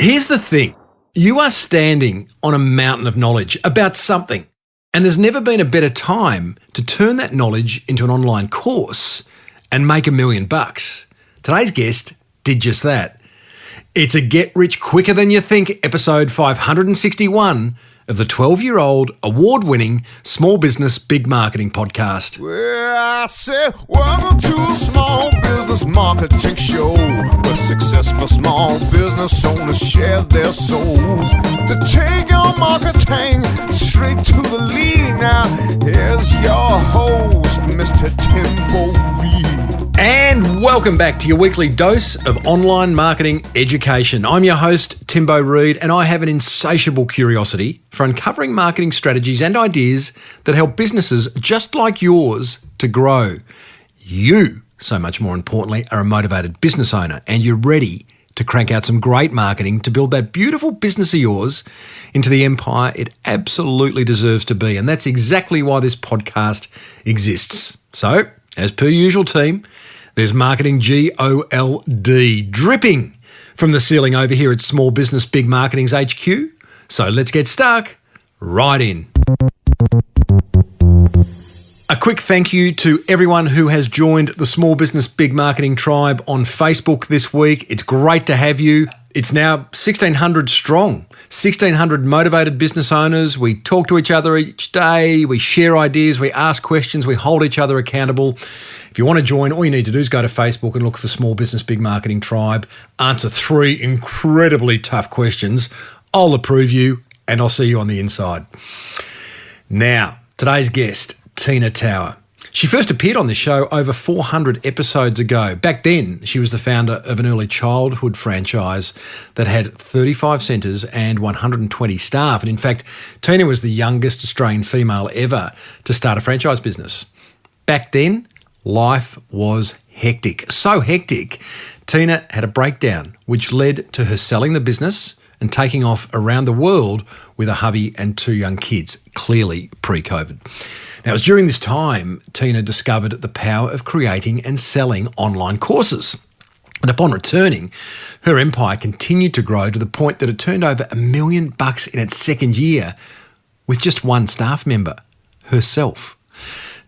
Here's the thing. You are standing on a mountain of knowledge about something, and there's never been a better time to turn that knowledge into an online course and make $1 million. Today's guest did just that. It's a Get Rich Quicker Than You Think, episode 561 of the 12-year-old award-winning Small Business Big Marketing podcast. Well, I said, welcome to a small business marketing show where successful small business owners share their souls to take your marketing straight to the lead. Now, here's your host, Mr. Tim Reid. And welcome back to your weekly dose of online marketing education. I'm your host, Tim Reid, and I have an insatiable curiosity for uncovering marketing strategies and ideas that help businesses just like yours to grow. You, so much more importantly, are a motivated business owner and you're ready to crank out some great marketing to build that beautiful business of yours into the empire it absolutely deserves to be. And that's exactly why this podcast exists. So, as per usual, team, there's marketing GOLD dripping from the ceiling over here at Small Business Big Marketing's HQ. So let's get stuck right in. A quick thank you to everyone who has joined the Small Business Big Marketing tribe on Facebook this week. It's great to have you. It's now 1,600 strong, 1,600 motivated business owners. We talk to each other each day. We share ideas. We ask questions. We hold each other accountable. If you want to join, all you need to do is go to Facebook and look for Small Business Big Marketing Tribe. Answer 3 incredibly tough questions. I'll approve you and I'll see you on the inside. Now, today's guest, Tina Tower. She first appeared on this show over 400 episodes ago. Back then, she was the founder of an early childhood franchise that had 35 centres and 120 staff. And in fact, Tina was the youngest Australian female ever to start a franchise business. Back then, life was hectic. So hectic, Tina had a breakdown, which led to her selling the business and taking off around the world with a hubby and 2 young kids, clearly pre-COVID. Now, it was during this time Tina discovered the power of creating and selling online courses. And upon returning, her empire continued to grow to the point that it turned over $1 million in its second year with just 1 staff member, herself.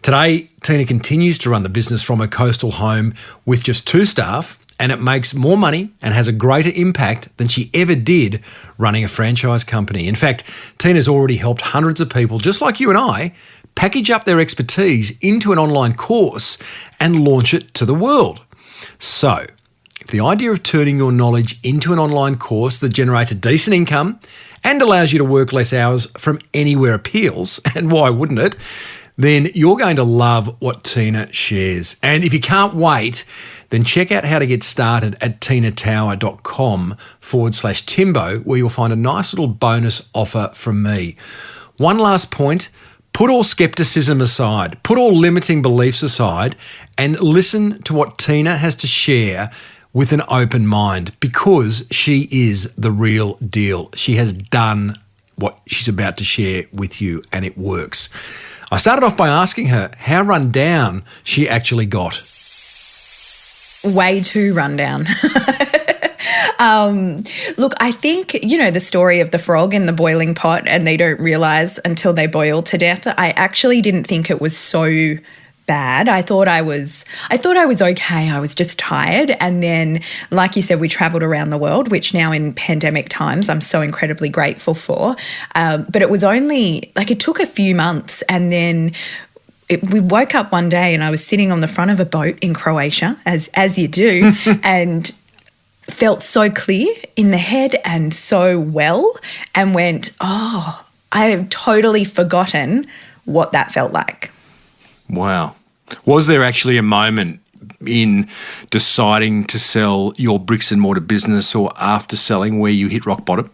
Today, Tina continues to run the business from her coastal home with just 2 staff, and it makes more money and has a greater impact than she ever did running a franchise company. In fact, Tina's already helped hundreds of people, just like you and I, package up their expertise into an online course and launch it to the world. So, if the idea of turning your knowledge into an online course that generates a decent income and allows you to work less hours from anywhere appeals, and why wouldn't it, then you're going to love what Tina shares. And if you can't wait, then check out how to get started at tinatower.com/Timbo, where you'll find a nice little bonus offer from me. One last point. Put all skepticism aside, put all limiting beliefs aside, and listen to what Tina has to share with an open mind, because she is the real deal. She has done what she's about to share with you, and it works. I started off by asking her how run down she actually got. Way too run down. Look, I think, the story of the frog in the boiling pot and they don't realise until they boil to death. I actually didn't think it was so bad. I thought I was okay. I was just tired. And then, like you said, we travelled around the world, which now in pandemic times I'm so incredibly grateful for. But it was only, it took a few months, and then we woke up one day and I was sitting on the front of a boat in Croatia, as you do, and felt so clear in the head and so well, and went, I have totally forgotten what that felt like. Wow. Was there actually a moment in deciding to sell your bricks and mortar business or after selling where you hit rock bottom?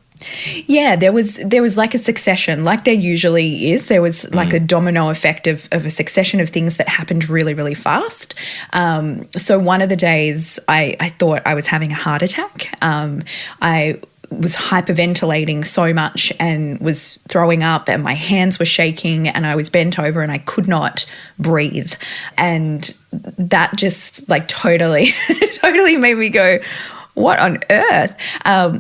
Yeah, there was like a succession, like there usually is. There was like a domino effect of a succession of things that happened really, really fast. So one of the days I thought I was having a heart attack. I was hyperventilating so much and was throwing up, and my hands were shaking and I was bent over and I could not breathe. And that just totally made me go, what on earth?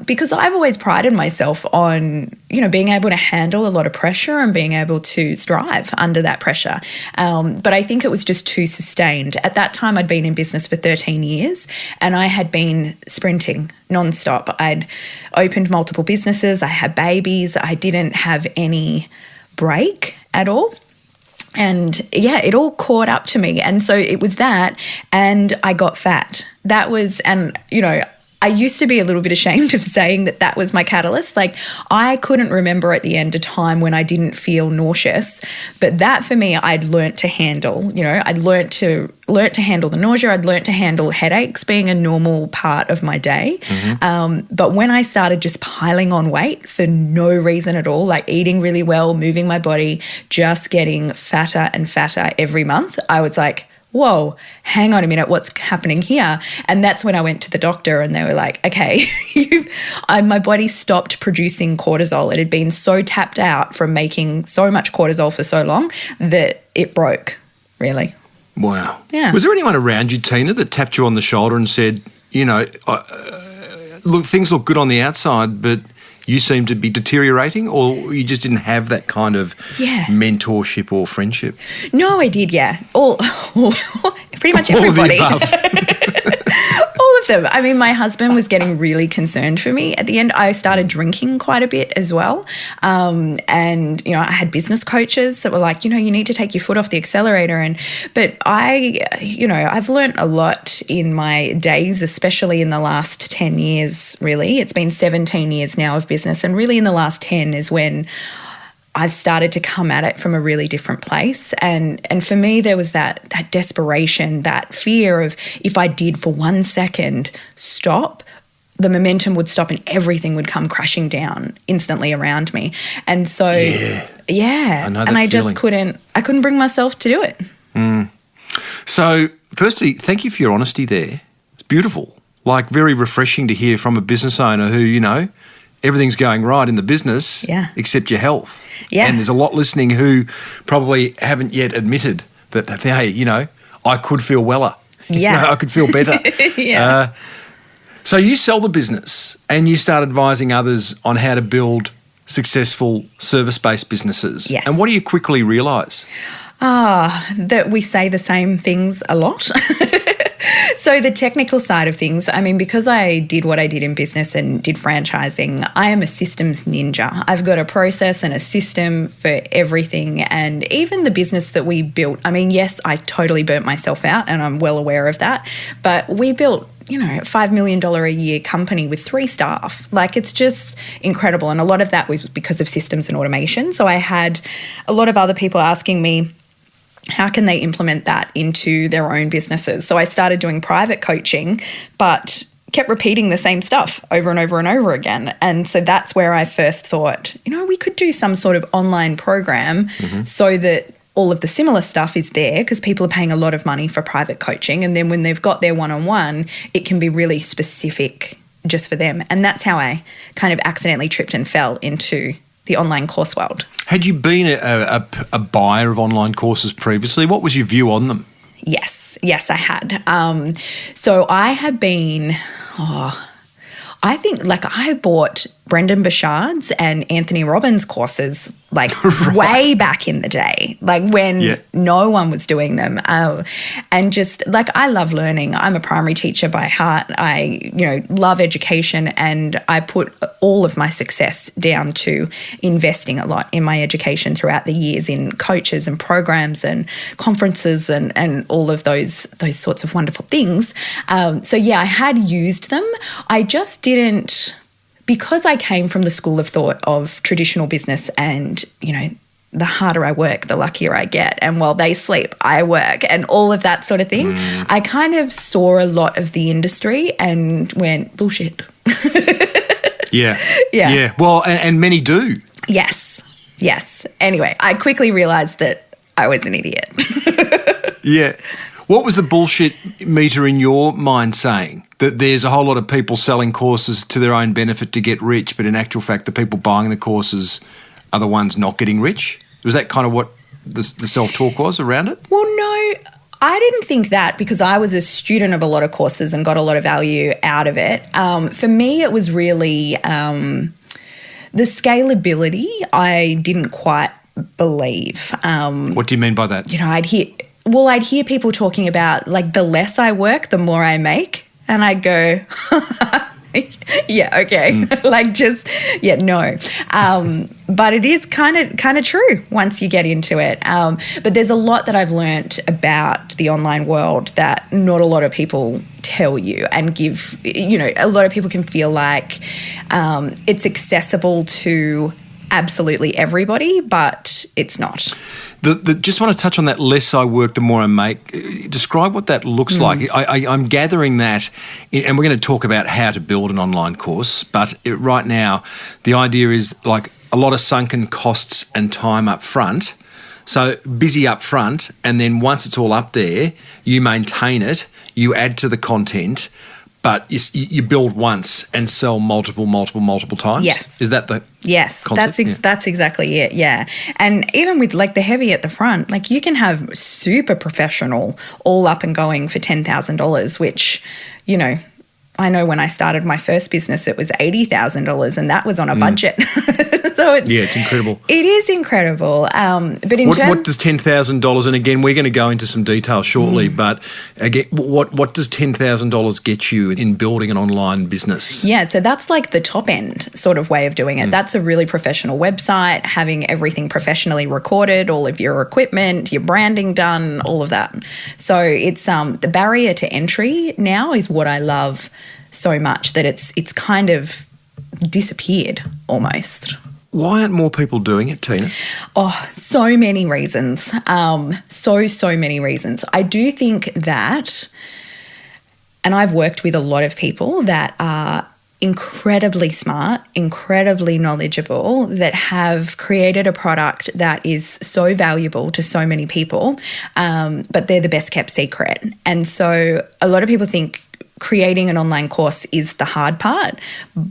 Because I've always prided myself on, being able to handle a lot of pressure and being able to strive under that pressure. But I think it was just too sustained. At that time, I'd been in business for 13 years and I had been sprinting nonstop. I'd opened multiple businesses. I had babies. I didn't have any break at all. And yeah, it all caught up to me. And so it was that, and I got fat. That was, I used to be a little bit ashamed of saying that was my catalyst. Like, I couldn't remember at the end a time when I didn't feel nauseous, but that for me, I'd learnt to handle. I'd learnt to handle the nausea. I'd learnt to handle headaches being a normal part of my day. Mm-hmm. But when I started just piling on weight for no reason at all, like eating really well, moving my body, just getting fatter and fatter every month, I was like, whoa, hang on a minute, what's happening here? And that's when I went to the doctor and they were like, okay, my body stopped producing cortisol. It had been so tapped out from making so much cortisol for so long that it broke, really. Wow. Yeah. Was there anyone around you, Tina, that tapped you on the shoulder and said, look, things look good on the outside, but you seem to be deteriorating, or you just didn't have that kind of mentorship or friendship? No, I did, yeah. All pretty much everybody. All of the above. All of them. I mean, my husband was getting really concerned for me. At the end, I started drinking quite a bit as well. And, I had business coaches that were like, you need to take your foot off the accelerator. But I've learned a lot in my days, especially in the last 10 years, really. It's been 17 years now of business. And really in the last 10 is when I've started to come at it from a really different place. And for me, there was that desperation, that fear of if I did for 1 second stop, the momentum would stop and everything would come crashing down instantly around me. And so, yeah. I know that and I feeling. just couldn't bring myself to do it. Mm. So firstly, thank you for your honesty there. It's beautiful. Like, very refreshing to hear from a business owner who, everything's going right in the business except your health. Yeah. And there's a lot listening who probably haven't yet admitted that, hey, I could feel weller. Yeah. I could feel better. Yeah. So you sell the business and you start advising others on how to build successful service-based businesses. Yes. And what do you quickly realise? That we say the same things a lot. So the technical side of things, I mean, because I did what I did in business and did franchising, I am a systems ninja. I've got a process and a system for everything. And even the business that we built, I mean, yes, I totally burnt myself out and I'm well aware of that. But we built $5 million a year company with 3 staff. Like, it's just incredible. And a lot of that was because of systems and automation. So I had a lot of other people asking me, how can they implement that into their own businesses? So I started doing private coaching, but kept repeating the same stuff over and over and over again. And so that's where I first thought, we could do some sort of online program so that all of the similar stuff is there, because people are paying a lot of money for private coaching. And then when they've got their one-on-one, it can be really specific just for them. And that's how I kind of accidentally tripped and fell into the online course world. Had you been a buyer of online courses previously? What was your view on them? Yes, I had. So I have been, I think I bought Brendan Burchard's and Anthony Robbins courses way back in the day, when no one was doing them. And just I love learning. I'm a primary teacher by heart. I, love education, and I put all of my success down to investing a lot in my education throughout the years in coaches and programs and conferences and all of those sorts of wonderful things. So I had used them. I just didn't, because I came from the school of thought of traditional business and, the harder I work, the luckier I get. And while they sleep, I work, and all of that sort of thing. I kind of saw a lot of the industry and went, bullshit. Yeah. Well, and many do. Yes. Anyway, I quickly realised that I was an idiot. Yeah. What was the bullshit meter in your mind saying? That there's a whole lot of people selling courses to their own benefit to get rich, but in actual fact, the people buying the courses are the ones not getting rich? Was that kind of what the self-talk was around it? Well, no. I didn't think that because I was a student of a lot of courses and got a lot of value out of it. For me, it was really the scalability I didn't quite believe. What do you mean by that? You know, I'd hear people talking about like the less I work, the more I make. And I'd go, yeah, okay. No. But it is kind of true once you get into it. But there's a lot that I've learnt about the online world that not a lot of people tell you and give, a lot of people can feel like it's accessible to absolutely everybody, but it's not. Just want to touch on that less I work, the more I make. Describe what that looks like. I'm gathering that, and we're going to talk about how to build an online course, but right now the idea is like a lot of sunken costs and time up front. So busy up front, and then once it's all up there, you maintain it, you add to the content, but you build once and sell multiple times? Yes. Is that the Yes, concept? that's exactly it, yeah. And even with like the heavy at the front, like you can have super professional all up and going for $10,000, which, I know when I started my first business, it was $80,000 and that was on a budget. So it's incredible. It is incredible. But what does $10,000, and again, we're going to go into some detail shortly, but again, what does $10,000 get you in building an online business? Yeah, so that's like the top end sort of way of doing it. That's a really professional website, having everything professionally recorded, all of your equipment, your branding done, all of that. So it's the barrier to entry now is what I love so much, that it's kind of disappeared almost. Why aren't more people doing it, Tina? Oh, so many reasons. So many reasons. I do think that, and I've worked with a lot of people that are incredibly smart, incredibly knowledgeable, that have created a product that is so valuable to so many people, but they're the best kept secret. And so a lot of people think creating an online course is the hard part,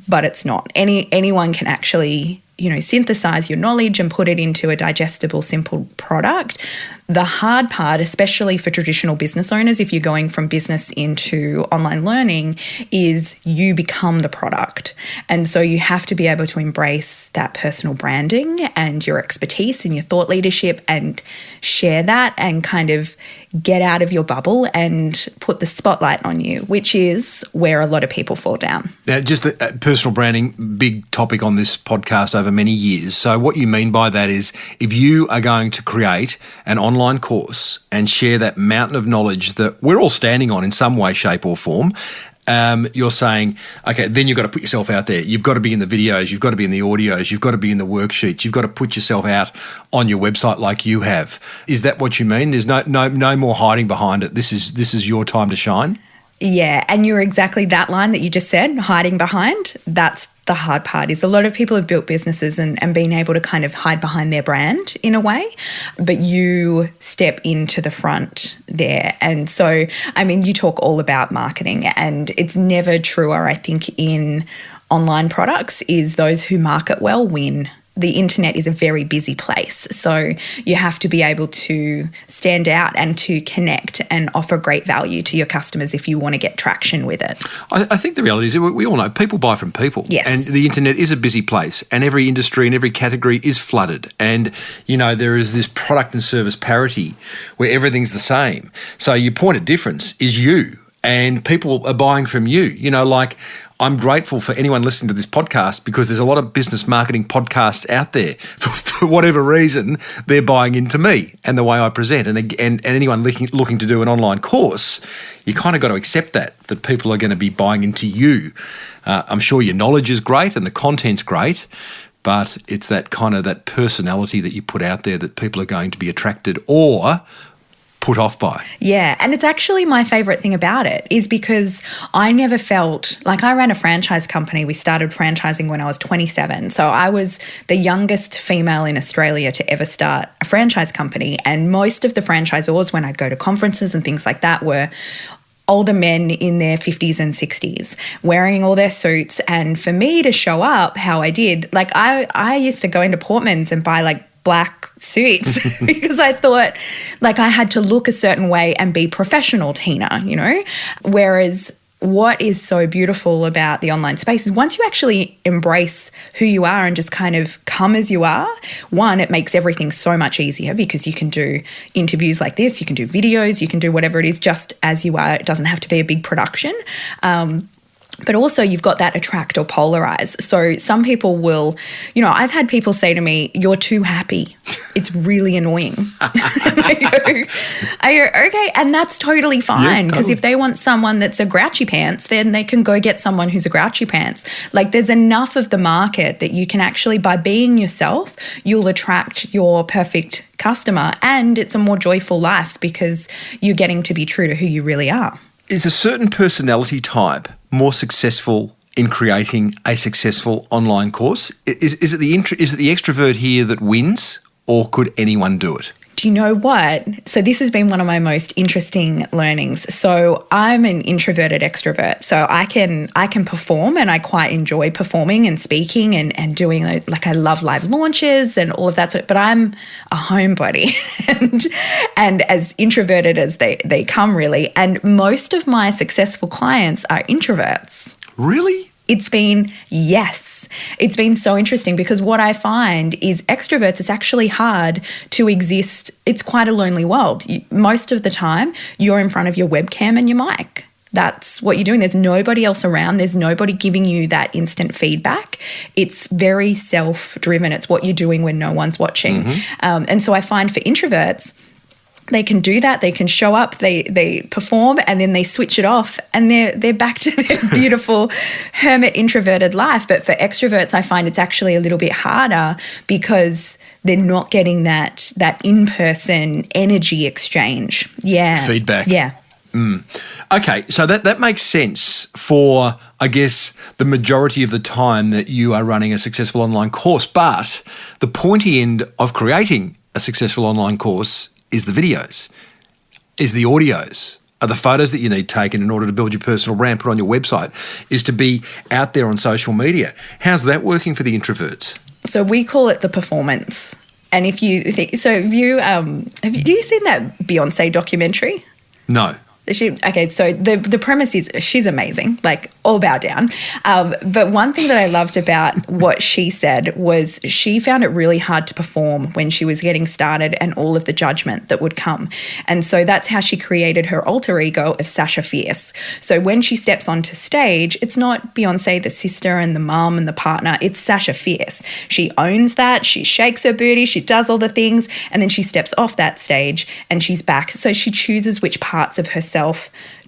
but it's not. Anyone can actually, synthesize your knowledge and put it into a digestible, simple product. The hard part, especially for traditional business owners, if you're going from business into online learning, is you become the product. And so you have to be able to embrace that personal branding and your expertise and your thought leadership and share that and kind of get out of your bubble and put the spotlight on you, which is where a lot of people fall down. Now, just personal branding, big topic on this podcast over many years. So what you mean by that is if you are going to create an online course and share that mountain of knowledge that we're all standing on in some way, shape or form, you're saying, okay, then you've got to put yourself out there. You've got to be in the videos. You've got to be in the audios. You've got to be in the worksheets. You've got to put yourself out on your website like you have. Is that what you mean? There's no more hiding behind it. This is your time to shine? Yeah, and you're exactly that line that you just said, hiding behind. That's the hard part, is a lot of people have built businesses and been able to kind of hide behind their brand in a way, but you step into the front there. And so, you talk all about marketing, and it's never truer, I think, in online products, is those who market well win. The internet is a very busy place, so you have to be able to stand out and to connect and offer great value to your customers if you want to get traction with it. I think the reality is we all know people buy from people. Yes. And the internet is a busy place, and every industry and every category is flooded. And, there is this product and service parity where everything's the same. So your point of difference is you. And people are buying from you. I'm grateful for anyone listening to this podcast because there's a lot of business marketing podcasts out there. For whatever reason, they're buying into me and the way I present. And anyone looking to do an online course, you kind of got to accept that people are going to be buying into you. I'm sure your knowledge is great and the content's great, but it's that kind of that personality that you put out there that people are going to be attracted or put off by. Yeah, and it's actually my favourite thing about it is because I never felt like I ran a franchise company. We started franchising when I was 27. So I was the youngest female in Australia to ever start a franchise company. And most of the franchisors, when I'd go to conferences and things like that, were older men in their 50s and 60s wearing all their suits. And for me to show up how I did, like I used to go into Portman's and buy like black suits because I thought like I had to look a certain way and be professional, Tina, you know? Whereas what is so beautiful about the online space is once you actually embrace who you are and just kind of come as you are, one, it makes everything so much easier because you can do interviews like this, you can do videos, you can do whatever it is just as you are. It doesn't have to be a big production. But also you've got that attract or polarize. So some people will, you know, I've had people say to me, "You're too happy. It's really annoying." I go, okay. And that's totally fine because if they want someone that's a grouchy pants, then they can go get someone who's a grouchy pants. Like there's enough of the market that you can actually, by being yourself, you'll attract your perfect customer and it's a more joyful life because you're getting to be true to who you really are. Is a certain personality type more successful in creating a successful online course? Is it the extrovert here that wins, or could anyone do it? Do you know what? So this has been one of my most interesting learnings. So I'm an introverted extrovert. So I can perform and I quite enjoy performing and speaking and doing like I love live launches and all of that sort. But I'm a homebody and as introverted as they come really. And most of my successful clients are introverts. Really? It's been so interesting because what I find is extroverts, it's actually hard to exist. It's quite a lonely world. Most of the time, you're in front of your webcam and your mic. That's what you're doing. There's nobody else around. There's nobody giving you that instant feedback. It's very self-driven. It's what you're doing when no one's watching. And so I find for introverts, they can do that. They can show up, they perform, and then they switch it off and they're back to their beautiful hermit introverted life. But for extroverts, I find it's actually a little bit harder because they're not getting that in-person energy exchange. Yeah. Feedback. Yeah. Okay, so that makes sense for, I guess, the majority of the time that you are running a successful online course. But the pointy end of creating a successful online course is the videos, is the audios, are the photos that you need taken in order to build your personal brand, put on your website, is to be out there on social media. How's that working for the introverts? So we call it the performance. And if you think, so have you seen that Beyonce documentary? No. Okay, so the premise is she's amazing, like all bow down. But one thing that I loved about what she said was she found it really hard to perform when she was getting started and all of the judgment that would come. And so that's how she created her alter ego of Sasha Fierce. So when she steps onto stage, it's not Beyonce, the sister and the mum and the partner, it's Sasha Fierce. She owns that, she shakes her booty, she does all the things, and then she steps off that stage and she's back. So she chooses which parts of herself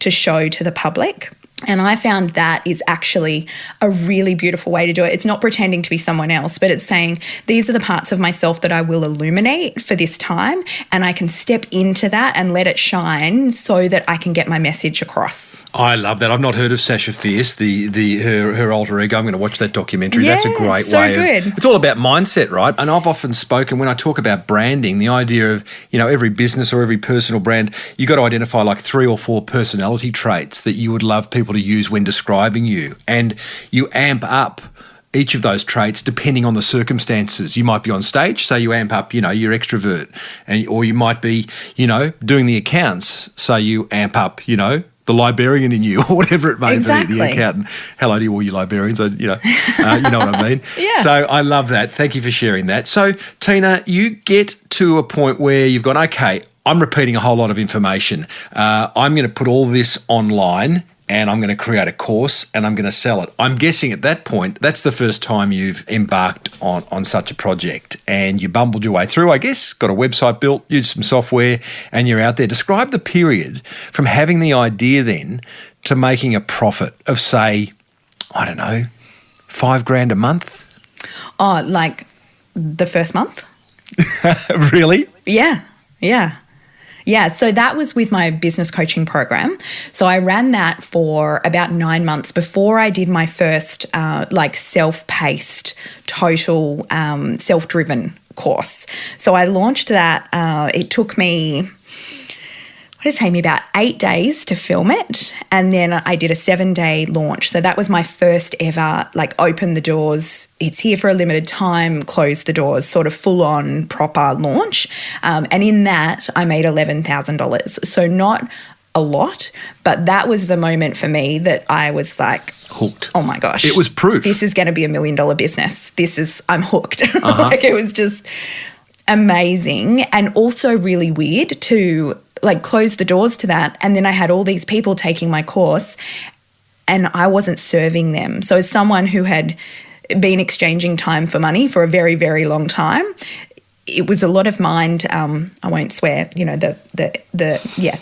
to show to the public. And I found that is actually a really beautiful way to do it. It's not pretending to be someone else, but it's saying, these are the parts of myself that I will illuminate for this time, and I can step into that and let it shine so that I can get my message across. I love that. I've not heard of Sasha Fierce, her alter ego. I'm going to watch that documentary. Yeah, that's a great so way good. It's all about mindset, right? And I've often spoken, when I talk about branding, the idea of, every business or every personal brand, you got to identify like 3 or 4 personality traits that you would love people to use when describing you, and you amp up each of those traits depending on the circumstances. You might be on stage, so you amp up, your extrovert, or you might be, doing the accounts, so you amp up, the librarian in you, or whatever it may be, the accountant. Hello to all you librarians, you know what I mean. Yeah. So I love that. Thank you for sharing that. So Tina, you get to a point where you've gone, okay, I'm repeating a whole lot of information. I'm going to put all this online, and I'm going to create a course and I'm going to sell it. I'm guessing at that point, that's the first time you've embarked on such a project, and you bumbled your way through, I guess, got a website built, used some software, and you're out there. Describe the period from having the idea then to making a profit of, say, I don't know, $5,000 a month? Oh, like the first month? Really? Yeah. Yeah, so that was with my business coaching program. So I ran that for about 9 months before I did my first self-paced, total self-driven course. So I launched that. It took me did it take me? About 8 days to film it. And then I did a 7-day launch. So that was my first ever, like, open the doors, it's here for a limited time, close the doors, sort of full on proper launch. And in that, I made $11,000. So not a lot, but that was the moment for me that I was like, hooked. Oh my gosh. It was proof. This is going to be $1 million business. I'm hooked. Like, it was just amazing and also really weird to like close the doors to that. And then I had all these people taking my course and I wasn't serving them. So as someone who had been exchanging time for money for a very, very long time, it was a lot of mind, I won't swear, you know, a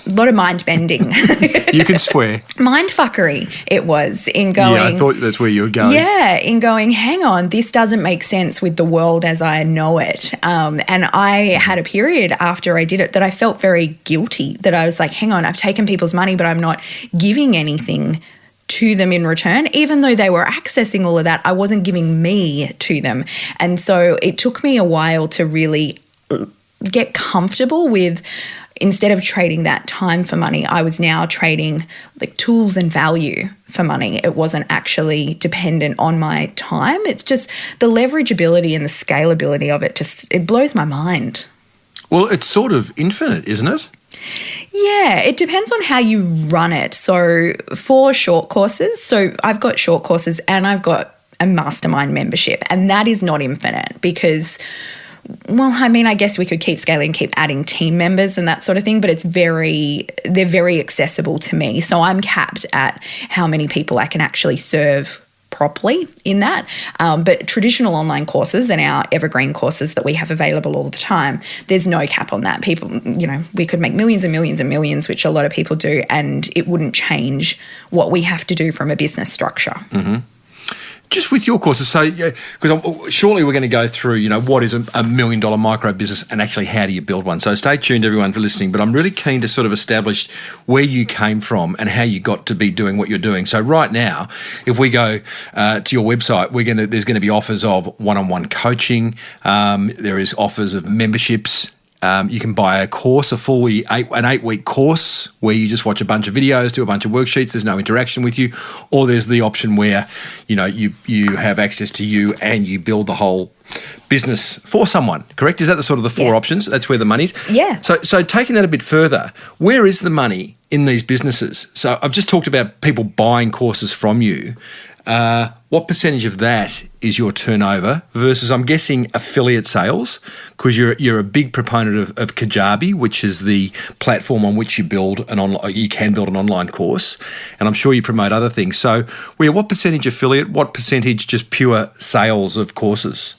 lot of mind bending. You can swear. Mind fuckery it was in going. Yeah, I thought that's where you were going. Yeah, in going, hang on, this doesn't make sense with the world as I know it. And I had a period after I did it that I felt very guilty, that I was like, hang on, I've taken people's money, but I'm not giving anything to them in return. Even though they were accessing all of that, I wasn't giving me to them. And so it took me a while to really get comfortable with, instead of trading that time for money, I was now trading like tools and value for money. It wasn't actually dependent on my time. It's just the leverageability and the scalability of it, it blows my mind. Well, it's sort of infinite, isn't it? Yeah, it depends on how you run it. So for short courses, so I've got short courses and I've got a mastermind membership, and that is not infinite because, well, I mean, I guess we could keep scaling, keep adding team members and that sort of thing, but they're very accessible to me. So I'm capped at how many people I can actually serve properly in that. But traditional online courses and our evergreen courses that we have available all the time, there's no cap on that. People, you know, we could make millions and millions and millions, which a lot of people do, and it wouldn't change what we have to do from a business structure. Mm-hmm. Just with your courses, so because shortly we're going to go through, you know, what is a $1 million micro business and actually how do you build one. So stay tuned, everyone, for listening. But I'm really keen to sort of establish where you came from and how you got to be doing what you're doing. So right now, if we go to your website, there's going to be offers of one-on-one coaching. There is offers of memberships. You can buy a course, an 8-week course where you just watch a bunch of videos, do a bunch of worksheets. There's no interaction with you, or there's the option where, you know, you have access to you and you build the whole business for someone. Correct? Is that the sort of the four options? That's where the money's. Yeah. So taking that a bit further, where is the money in these businesses? So I've just talked about people buying courses from you. What percentage of that is your turnover versus, I'm guessing, affiliate sales? Because you're a big proponent of Kajabi, which is the platform on which you can build an online course, and I'm sure you promote other things. So, what percentage affiliate? What percentage just pure sales of courses?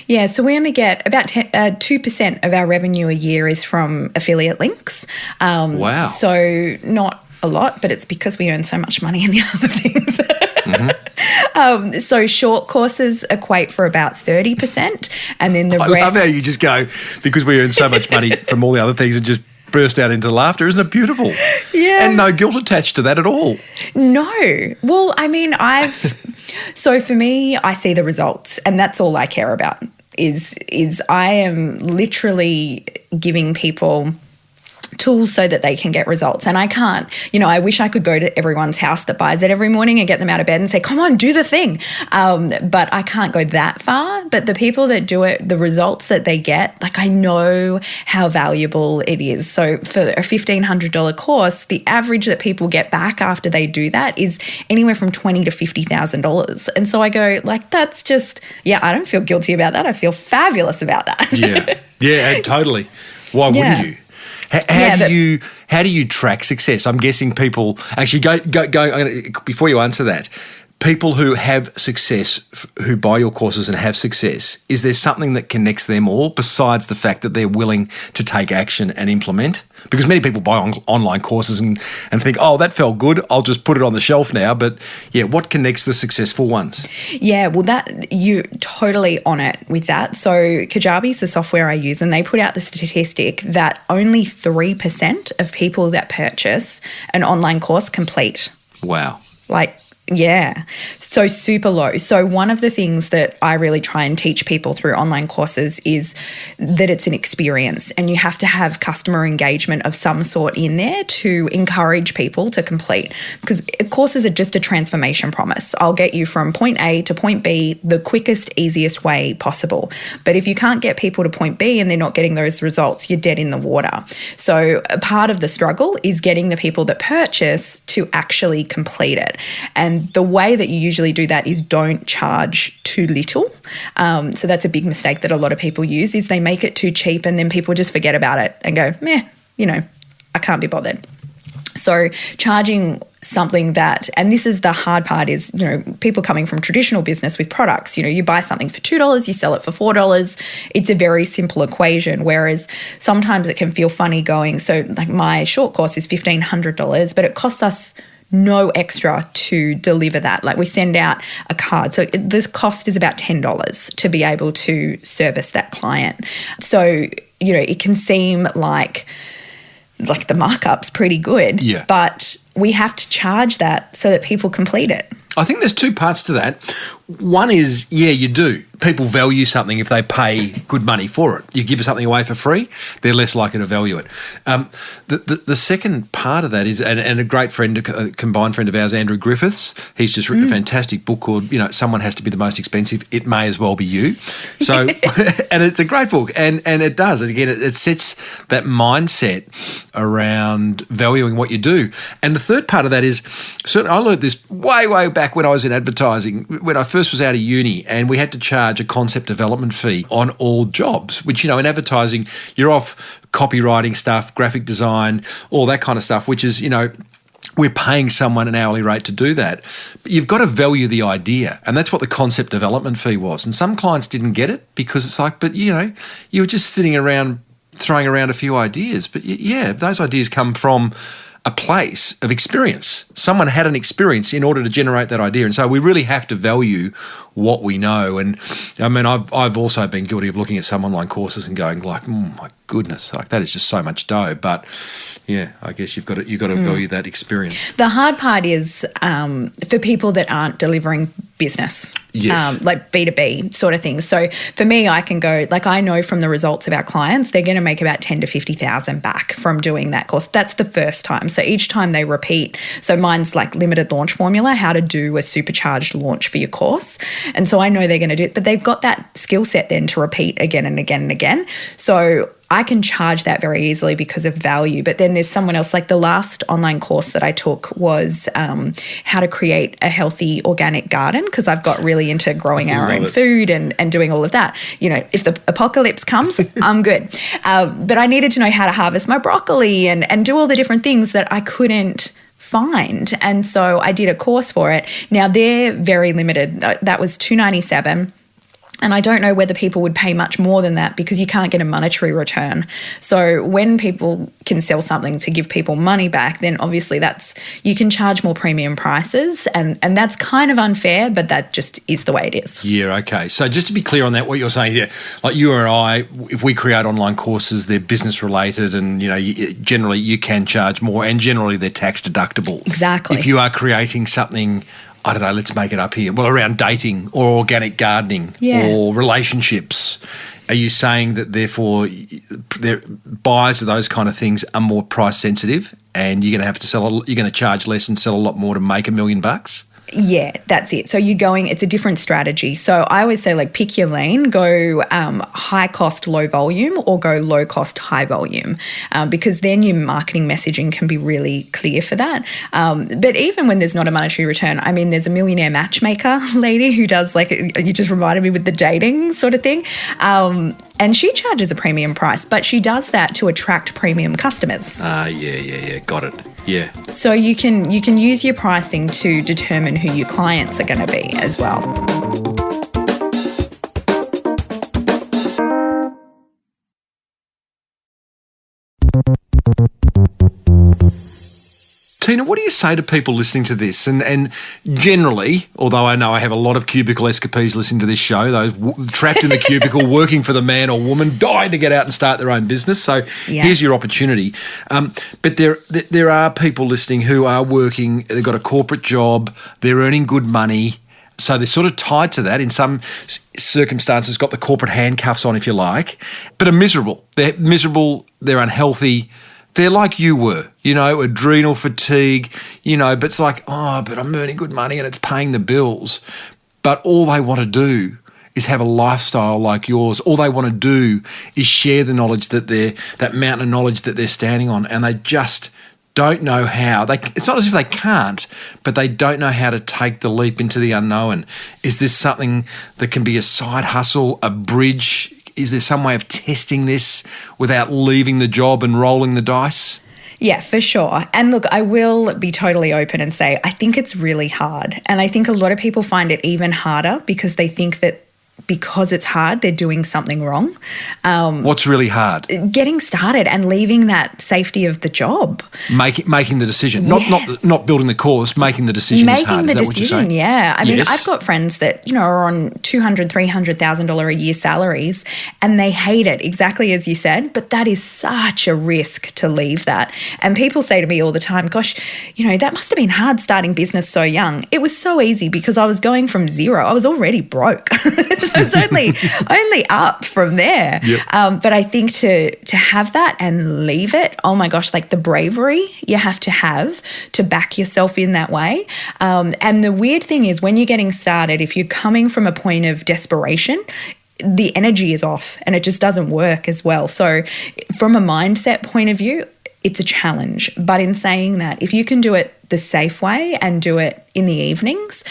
Yeah, so we only get about 2% of our revenue a year is from affiliate links. Wow! So not a lot, but it's because we earn so much money in the other things. Mm-hmm. So short courses equate for about 30%, and then the rest. I love how you just go, because we earn so much money from all the other things, and just burst out into laughter. Isn't it beautiful? Yeah. And no guilt attached to that at all. No. Well, I mean, so for me, I see the results, and that's all I care about. Is I am literally giving people tools so that they can get results. And I can't, you know, I wish I could go to everyone's house that buys it every morning and get them out of bed and say, come on, do the thing. But I can't go that far. But the people that do it, the results that they get, like, I know how valuable it is. So for a $1,500 course, the average that people get back after they do that is anywhere from $20,000 to $50,000. And so I go, like, that's just, I don't feel guilty about that. I feel fabulous about that. Yeah, totally. Why wouldn't you? How do you track success? I'm guessing people actually go before you answer that. People who have success, who buy your courses and have success, is there something that connects them all besides the fact that they're willing to take action and implement? Because many people buy online courses and think, oh, that felt good, I'll just put it on the shelf now. But what connects the successful ones? Yeah, well, that you're totally on it with that. So Kajabi is the software I use, and they put out the statistic that only 3% of people that purchase an online course complete. Wow. Like, Yeah. So super low. So one of the things that I really try and teach people through online courses is that it's an experience, and you have to have customer engagement of some sort in there to encourage people to complete, because courses are just a transformation promise. I'll get you from point A to point B the quickest, easiest way possible. But if you can't get people to point B and they're not getting those results, you're dead in the water. So a part of the struggle is getting the people that purchase to actually complete it. And the way that you usually do that is don't charge too little. So that's a big mistake that a lot of people use, is they make it too cheap and then people just forget about it and go, meh, I can't be bothered. So charging something that, and this is the hard part, is, people coming from traditional business with products, you buy something for $2, you sell it for $4. It's a very simple equation, whereas sometimes it can feel funny going, so like my short course is $1,500, but it costs us no extra to deliver that. Like we send out a card. So this cost is about $10 to be able to service that client. So, it can seem like the markup's pretty good, but we have to charge that so that people complete it. I think there's two parts to that. One is, you do. People value something if they pay good money for it. You give something away for free, they're less likely to value it. The second part of that is, and a great friend, a combined friend of ours, Andrew Griffiths, he's just written a fantastic book called, Someone Has to Be the Most Expensive. It May As Well Be You. So, and it's a great book. And it does. Again, it sets that mindset around valuing what you do. And the third part of that is, certainly I learned this way back when I was in advertising, when I first was out of uni, and we had to charge a concept development fee on all jobs, which, in advertising, you're off copywriting stuff, graphic design, all that kind of stuff, which is, we're paying someone an hourly rate to do that. But you've got to value the idea, and that's what the concept development fee was. And some clients didn't get it because it's like, but, you were just sitting around throwing around a few ideas. But, those ideas come from a place of experience. Someone had an experience in order to generate that idea. And so we really have to value what we know. And I mean, I've also been guilty of looking at some online courses and going like, my goodness, like that is just so much dough. But I guess you've got to value that experience. The hard part is for people that aren't delivering business, like B2B sort of things. So for me, I can go, like, I know from the results of our clients, they're going to make about 10 to 50,000 back from doing that course. That's the first time. So each time they repeat, so mine's like limited launch formula, how to do a supercharged launch for your course. And so I know they're going to do it, but they've got that skill set then to repeat again and again and again. So I can charge that very easily because of value. But then there's someone else, like the last online course that I took was how to create a healthy organic garden, because I've got really into growing our own food and doing all of that. If the apocalypse comes, I'm good. But I needed to know how to harvest my broccoli and do all the different things that I couldn't find. And so I did a course for it. Now they're very limited. That was $297. And I don't know whether people would pay much more than that because you can't get a monetary return. So when people can sell something to give people money back, then obviously you can charge more premium prices, and that's kind of unfair, but that just is the way it is. Yeah, okay. So just to be clear on that, what you're saying here, like you or I, if we create online courses, they're business related, and generally you can charge more, and generally they're tax deductible. Exactly. If you are creating something, I don't know, let's make it up here, well, around dating or organic gardening or relationships, are you saying that therefore buyers of those kind of things are more price sensitive, and you're going to charge less and sell a lot more to make $1 million? Yeah, that's it. So it's a different strategy. So I always say, like, pick your lane, go high cost, low volume, or go low cost, high volume, because then your marketing messaging can be really clear for that. But even when there's not a monetary return, I mean, there's a millionaire matchmaker lady who does, like, you just reminded me with the dating sort of thing. And she charges a premium price, but she does that to attract premium customers. Yeah. Got it. Yeah. So you can use your pricing to determine who your clients are going to be as well. Tina, what do you say to people listening to this? And generally, although I know I have a lot of cubicle escapees listening to this show, those trapped in the cubicle, working for the man or woman, dying to get out and start their own business. So here's your opportunity. But there are people listening who are working, they've got a corporate job, they're earning good money, so they're sort of tied to that in some circumstances, got the corporate handcuffs on, if you like, but are miserable. They're miserable, they're unhealthy. They're like you were, adrenal fatigue, but it's like, but I'm earning good money and it's paying the bills. But all they want to do is have a lifestyle like yours. All they want to do is share the knowledge that mountain of knowledge that they're standing on, and they just don't know how. It's not as if they can't, but they don't know how to take the leap into the unknown. Is this something that can be a side hustle, a bridge? Is there some way of testing this without leaving the job and rolling the dice? Yeah, for sure. And look, I will be totally open and say I think it's really hard. And I think a lot of people find it even harder because they think that because it's hard, they're doing something wrong. What's really hard? Getting started and leaving that safety of the job. Making the decision. Not building the course, making the decision is hard. Is that what you're saying? Yeah. I mean, I've got friends that, are on $200,000, $300,000 a year salaries and they hate it, exactly as you said, but that is such a risk to leave that. And people say to me all the time, gosh, that must have been hard starting business so young. It was so easy because I was going from zero. I was already broke. So it's only up from there. Yep. But I think to have that and leave it, oh my gosh, like the bravery you have to back yourself in that way. And the weird thing is when you're getting started, if you're coming from a point of desperation, the energy is off and it just doesn't work as well. So from a mindset point of view, it's a challenge. But in saying that, if you can do it the safe way and do it in the evenings,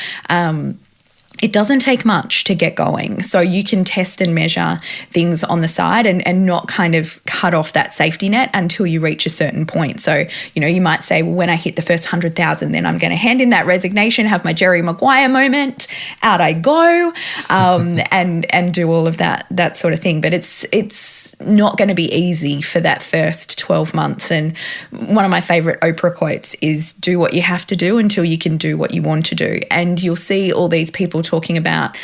it doesn't take much to get going. So you can test and measure things on the side and not kind of cut off that safety net until you reach a certain point. So, you might say, well, when I hit the first 100,000, then I'm going to hand in that resignation, have my Jerry Maguire moment, out I go, and do all of that sort of thing. But it's not going to be easy for that first 12 months. And one of my favorite Oprah quotes is, do what you have to do until you can do what you want to do. And you'll see all these people talking about,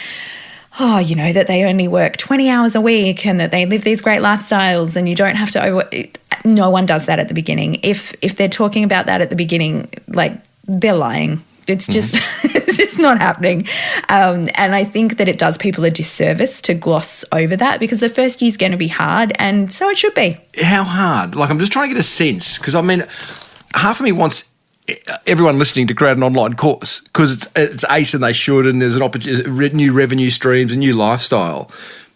that they only work 20 hours a week and that they live these great lifestyles and you don't have to no one does that at the beginning. If they're talking about that at the beginning, like they're lying. It's just it's just not happening. And I think that it does people a disservice to gloss over that because the first year's going to be hard and so it should be. How hard? Like I'm just trying to get a sense because half of me wants everyone listening to create an online course because it's ace and they should and there's an opportunity, new revenue streams, a new lifestyle.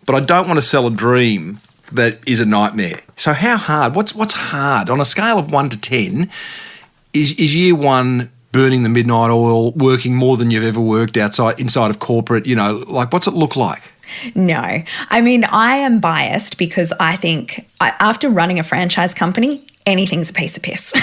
But I don't want to sell a dream that is a nightmare. So how hard? What's hard? On a scale of 1 to 10, is year one burning the midnight oil, working more than you've ever worked inside of corporate, what's it look like? No. I mean, I am biased because I think after running a franchise company, anything's a piece of piss.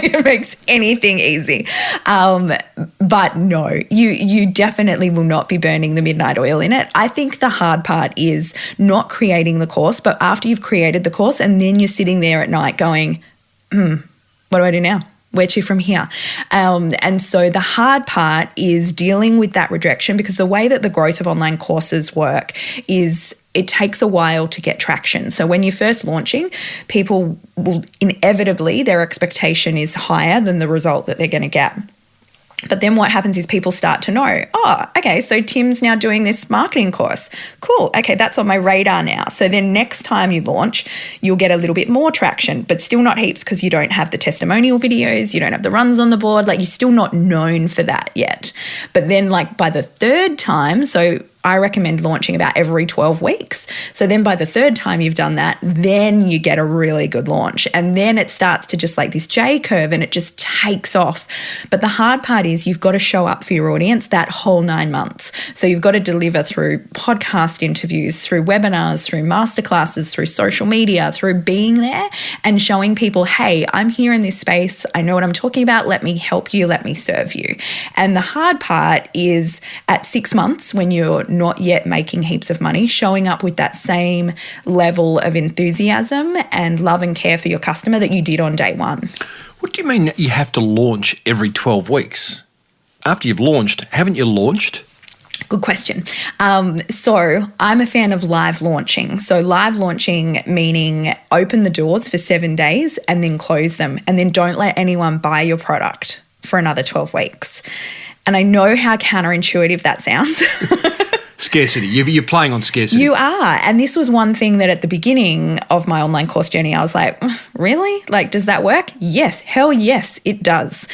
It makes anything easy. But no, you definitely will not be burning the midnight oil in it. I think the hard part is not creating the course, but after you've created the course and then you're sitting there at night going, what do I do now? Where to from here? And so the hard part is dealing with that rejection because the way that the growth of online courses work is it takes a while to get traction. So when you're first launching, people will inevitably, their expectation is higher than the result that they're going to get. But then what happens is people start to know, okay, so Tim's now doing this marketing course. Cool. Okay, that's on my radar now. So then next time you launch, you'll get a little bit more traction, but still not heaps because you don't have the testimonial videos, you don't have the runs on the board, you're still not known for that yet. But then by the third time, so I recommend launching about every 12 weeks. So then by the third time you've done that, then you get a really good launch. And then it starts to just this J curve and it just takes off. But the hard part is you've got to show up for your audience that whole 9 months. So you've got to deliver through podcast interviews, through webinars, through masterclasses, through social media, through being there and showing people, hey, I'm here in this space. I know what I'm talking about. Let me help you. Let me serve you. And the hard part is at 6 months when you're not yet making heaps of money, showing up with that same level of enthusiasm and love and care for your customer that you did on day one. What do you mean you have to launch every 12 weeks? After you've launched, haven't you launched? Good question. So I'm a fan of live launching. So live launching meaning open the doors for 7 days and then close them, and then don't let anyone buy your product for another 12 weeks. And I know how counterintuitive that sounds. Scarcity. You're playing on scarcity. You are. And this was one thing that at the beginning of my online course journey, I was like, really? Like, does that work? Yes. Hell yes, it does.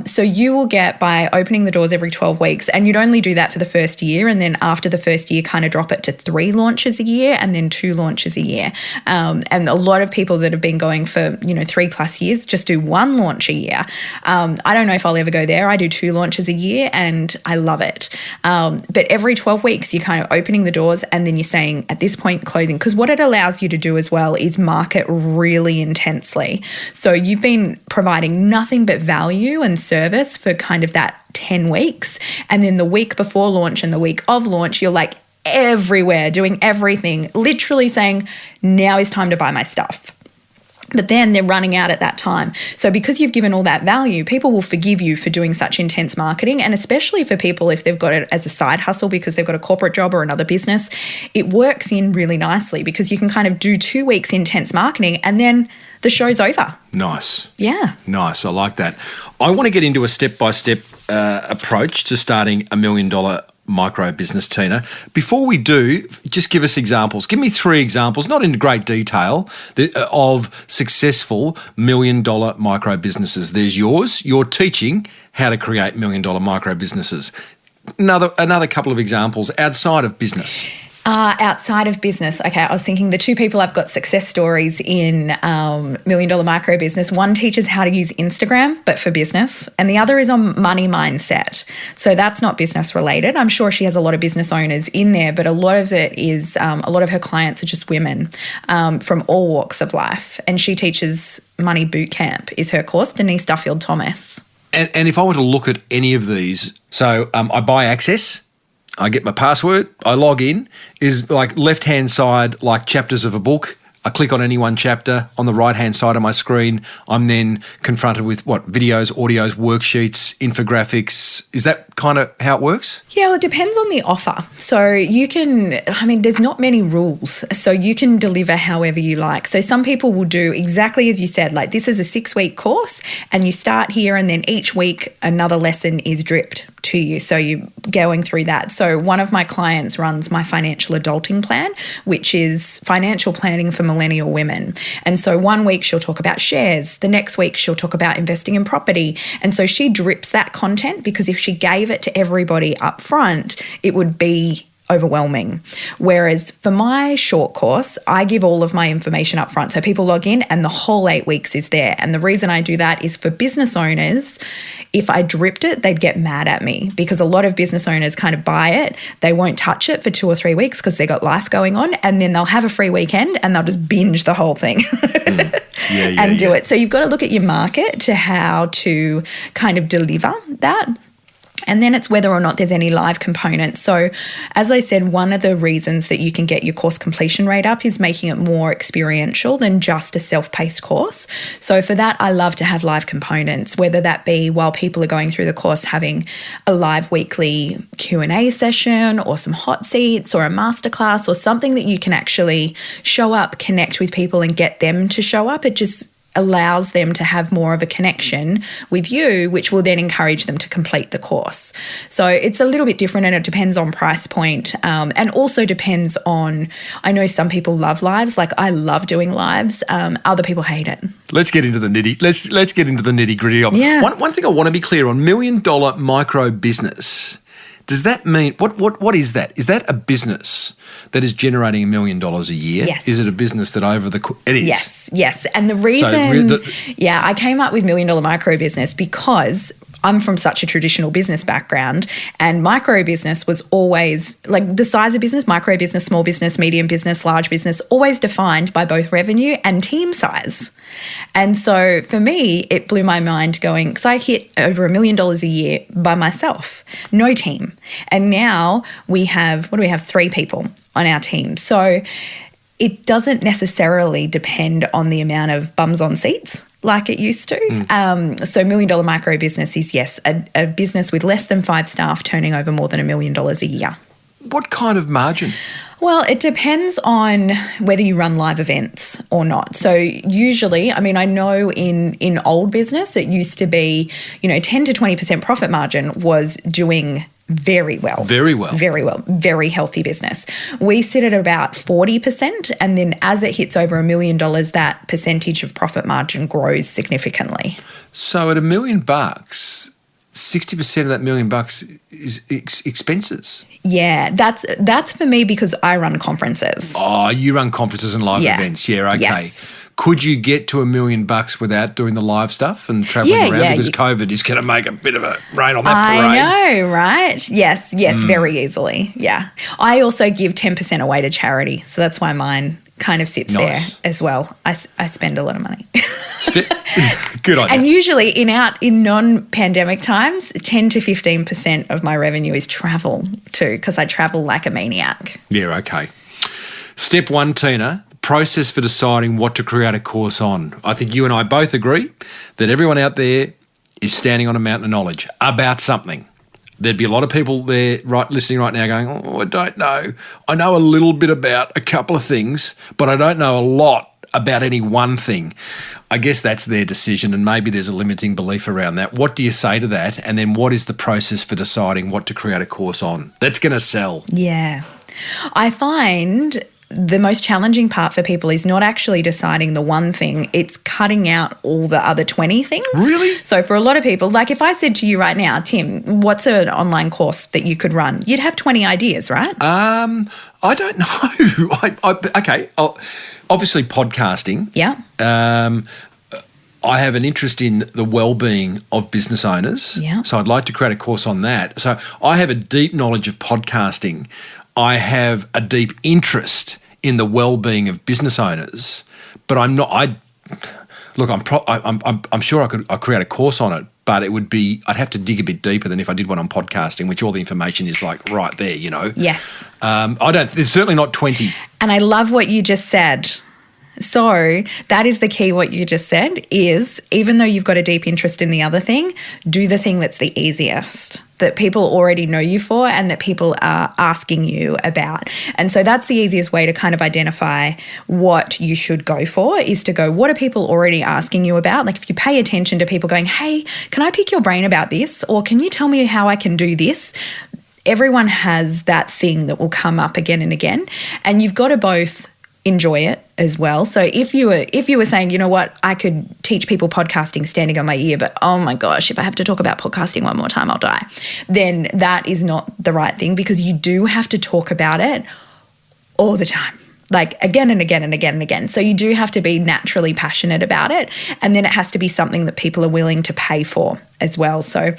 So you will get, by opening the doors every 12 weeks, and you'd only do that for the first year. And then after the first year, kind of drop it to 3 launches a year and then 2 launches a year. And a lot of people that have been going for, 3+ years just do 1 launch a year. I don't know if I'll ever go there. I do 2 launches a year and I love it. But every 12 weeks, you're kind of opening the doors and then you're saying at this point closing, because what it allows you to do as well is market really intensely. So you've been providing nothing but value and service for kind of that 10 weeks. And then the week before launch and the week of launch, you're like everywhere doing everything, literally saying, now is time to buy my stuff. But then they're running out at that time. So because you've given all that value, people will forgive you for doing such intense marketing. And especially for people, if they've got it as a side hustle because they've got a corporate job or another business, it works in really nicely because you can kind of do 2 weeks intense marketing and then the show's over. Nice. Yeah. Nice. I like that. I want to get into a step-by-step approach to starting $1 million micro business, Tina. Before we do, just give us examples. Give me 3 examples, not in great detail, of successful $1 million micro businesses. There's yours. You're teaching how to create $1 million micro businesses. Another couple of examples outside of business. Outside of business, okay, I was thinking the 2 people I've got success stories in $1 million micro business. One teaches how to use Instagram, but for business, and the other is on money mindset. So that's not business related. I'm sure she has a lot of business owners in there, but a lot of it is, a lot of her clients are just women from all walks of life. And she teaches Money Bootcamp is her course, Denise Duffield Thomas. And if I were to look at any of these, so I buy access, I get my password, I log in, is like left-hand side, like chapters of a book. I click on any one chapter. On the right-hand side of my screen, I'm then confronted with videos, audios, worksheets, infographics. Is that kind of how it works? Yeah, well, it depends on the offer. So you can, there's not many rules. So you can deliver however you like. So some people will do exactly as you said, like this is a 6-week course and you start here and then each week another lesson is dripped to you. So you're going through that. So one of my clients runs my financial adulting plan, which is financial planning for millennial women. And so one week she'll talk about shares. The next week she'll talk about investing in property. And so she drips that content because if she gave it to everybody up front, it would be overwhelming. Whereas for my short course, I give all of my information up front. So people log in and the whole 8 weeks is there. And the reason I do that is for business owners, if I dripped it, they'd get mad at me because a lot of business owners kind of buy it. They won't touch it for 2 or 3 weeks because they've got life going on. And then they'll have a free weekend and they'll just binge the whole thing and do it. So you've got to look at your market to how to kind of deliver that. And then it's whether or not there's any live components. So as I said, one of the reasons that you can get your course completion rate up is making it more experiential than just a self-paced course. So for that, I love to have live components, whether that be while people are going through the course, having a live weekly Q&A session or some hot seats or a masterclass or something that you can actually show up, connect with people and get them to show up. It just allows them to have more of a connection with you, which will then encourage them to complete the course. So it's a little bit different and it depends on price point, and also depends on, I know some people love lives, like I love doing lives, other people hate it. Let's get into the let's get into the nitty gritty of it. One thing I want to be clear on, $1 million micro business. Does that mean, what is that? Is that a business that is generating $1 million a year? Yes. Is it a business that it is? Yes. And the reason, I came up with $1 Million Micro Business because I'm from such a traditional business background, and micro business was always like the size of business, micro business, small business, medium business, large business, always defined by both revenue and team size. And so for me, it blew my mind going, because I hit over $1 million a year by myself, no team. And now we have, 3 people on our team. So it doesn't necessarily depend on the amount of bums on seats. like it used to. So $1 million micro business is, yes, a business with less than 5 staff turning over more than $1 million a year. What kind of margin? Well, it depends on whether you run live events or not. So usually, I mean, I know in old business, it used to be, 10 to 20% profit margin was doing very well. Very well. Very well. Very healthy business. We sit at about 40%. And then as it hits over $1 million, that percentage of profit margin grows significantly. So at $1 million, 60% of that $1 million is expenses. Yeah, that's for me because I run conferences. Oh, you run conferences and live events. Yeah, okay. Yes. Could you get to $1 million without doing the live stuff and traveling around? Because COVID is going to make a bit of a rain on that parade. I know, right? Yes, very easily. Yeah. I also give 10% away to charity. So that's why mine kind of sits there as well. I spend a lot of money. Good idea. And usually in non-pandemic times, 10 to 15% of my revenue is travel too, because I travel like a maniac. Yeah, okay. Step 1, Tina, process for deciding what to create a course on. I think you and I both agree that everyone out there is standing on a mountain of knowledge about something. There'd be a lot of people there listening right now going, oh, I don't know. I know a little bit about a couple of things, but I don't know a lot about any one thing. I guess that's their decision, and maybe there's a limiting belief around that. What do you say to that? And then what is the process for deciding what to create a course on that's going to sell? Yeah. I find the most challenging part for people is not actually deciding the one thing, it's cutting out all the other 20 things. Really? So for a lot of people, like if I said to you right now, Tim, what's an online course that you could run? You'd have 20 ideas, right? I don't know. Okay. Obviously podcasting. Yeah. I have an interest in the well-being of business owners. Yeah. So I'd like to create a course on that. So I have a deep knowledge of podcasting. I have a deep interest in the well-being of business owners, but I'm not. I'm sure I'd create a course on it, but it would be. I'd have to dig a bit deeper than if I did one on podcasting, which all the information is like right there. Yes. There's certainly not 20. And I love what you just said. So that is the key. What you just said is, even though you've got a deep interest in the other thing, do the thing that's the easiest, that people already know you for and that people are asking you about. And so that's the easiest way to kind of identify what you should go for, is to go, what are people already asking you about? Like if you pay attention to people going, hey, can I pick your brain about this? Or can you tell me how I can do this? Everyone has that thing that will come up again and again. And you've got to both enjoy it as well. So if you were saying, you know what, I could teach people podcasting standing on my ear, but oh my gosh, if I have to talk about podcasting one more time, I'll die, then that is not the right thing, because you do have to talk about it all the time, like again and again and again and again. So you do have to be naturally passionate about it, and then it has to be something that people are willing to pay for as well. So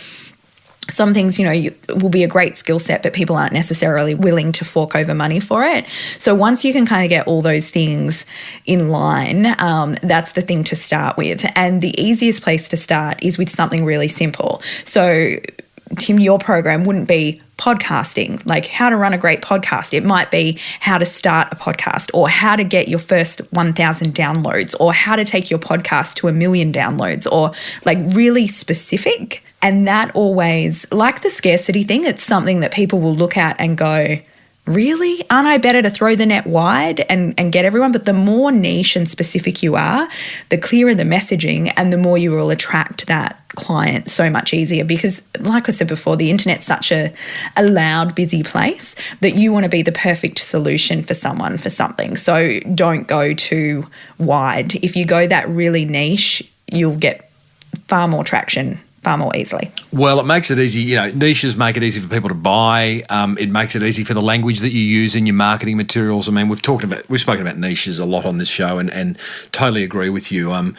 some things, will be a great skill set, but people aren't necessarily willing to fork over money for it. So once you can kind of get all those things in line, that's the thing to start with. And the easiest place to start is with something really simple. So Tim, your program wouldn't be podcasting, like how to run a great podcast. It might be how to start a podcast, or how to get your first 1,000 downloads, or how to take your podcast to 1 million downloads, or like really specific. And that always, like the scarcity thing, it's something that people will look at and go, really? Aren't I better to throw the net wide and get everyone? But the more niche and specific you are, the clearer the messaging, and the more you will attract that client so much easier. Because like I said before, the internet's such a loud, busy place that you want to be the perfect solution for someone for something. So don't go too wide. If you go that really niche, you'll get far more traction far more easily. Well, it makes it easy. Niches make it easy for people to buy. It makes it easy for the language that you use in your marketing materials. I mean, we've spoken about niches a lot on this show, and totally agree with you. I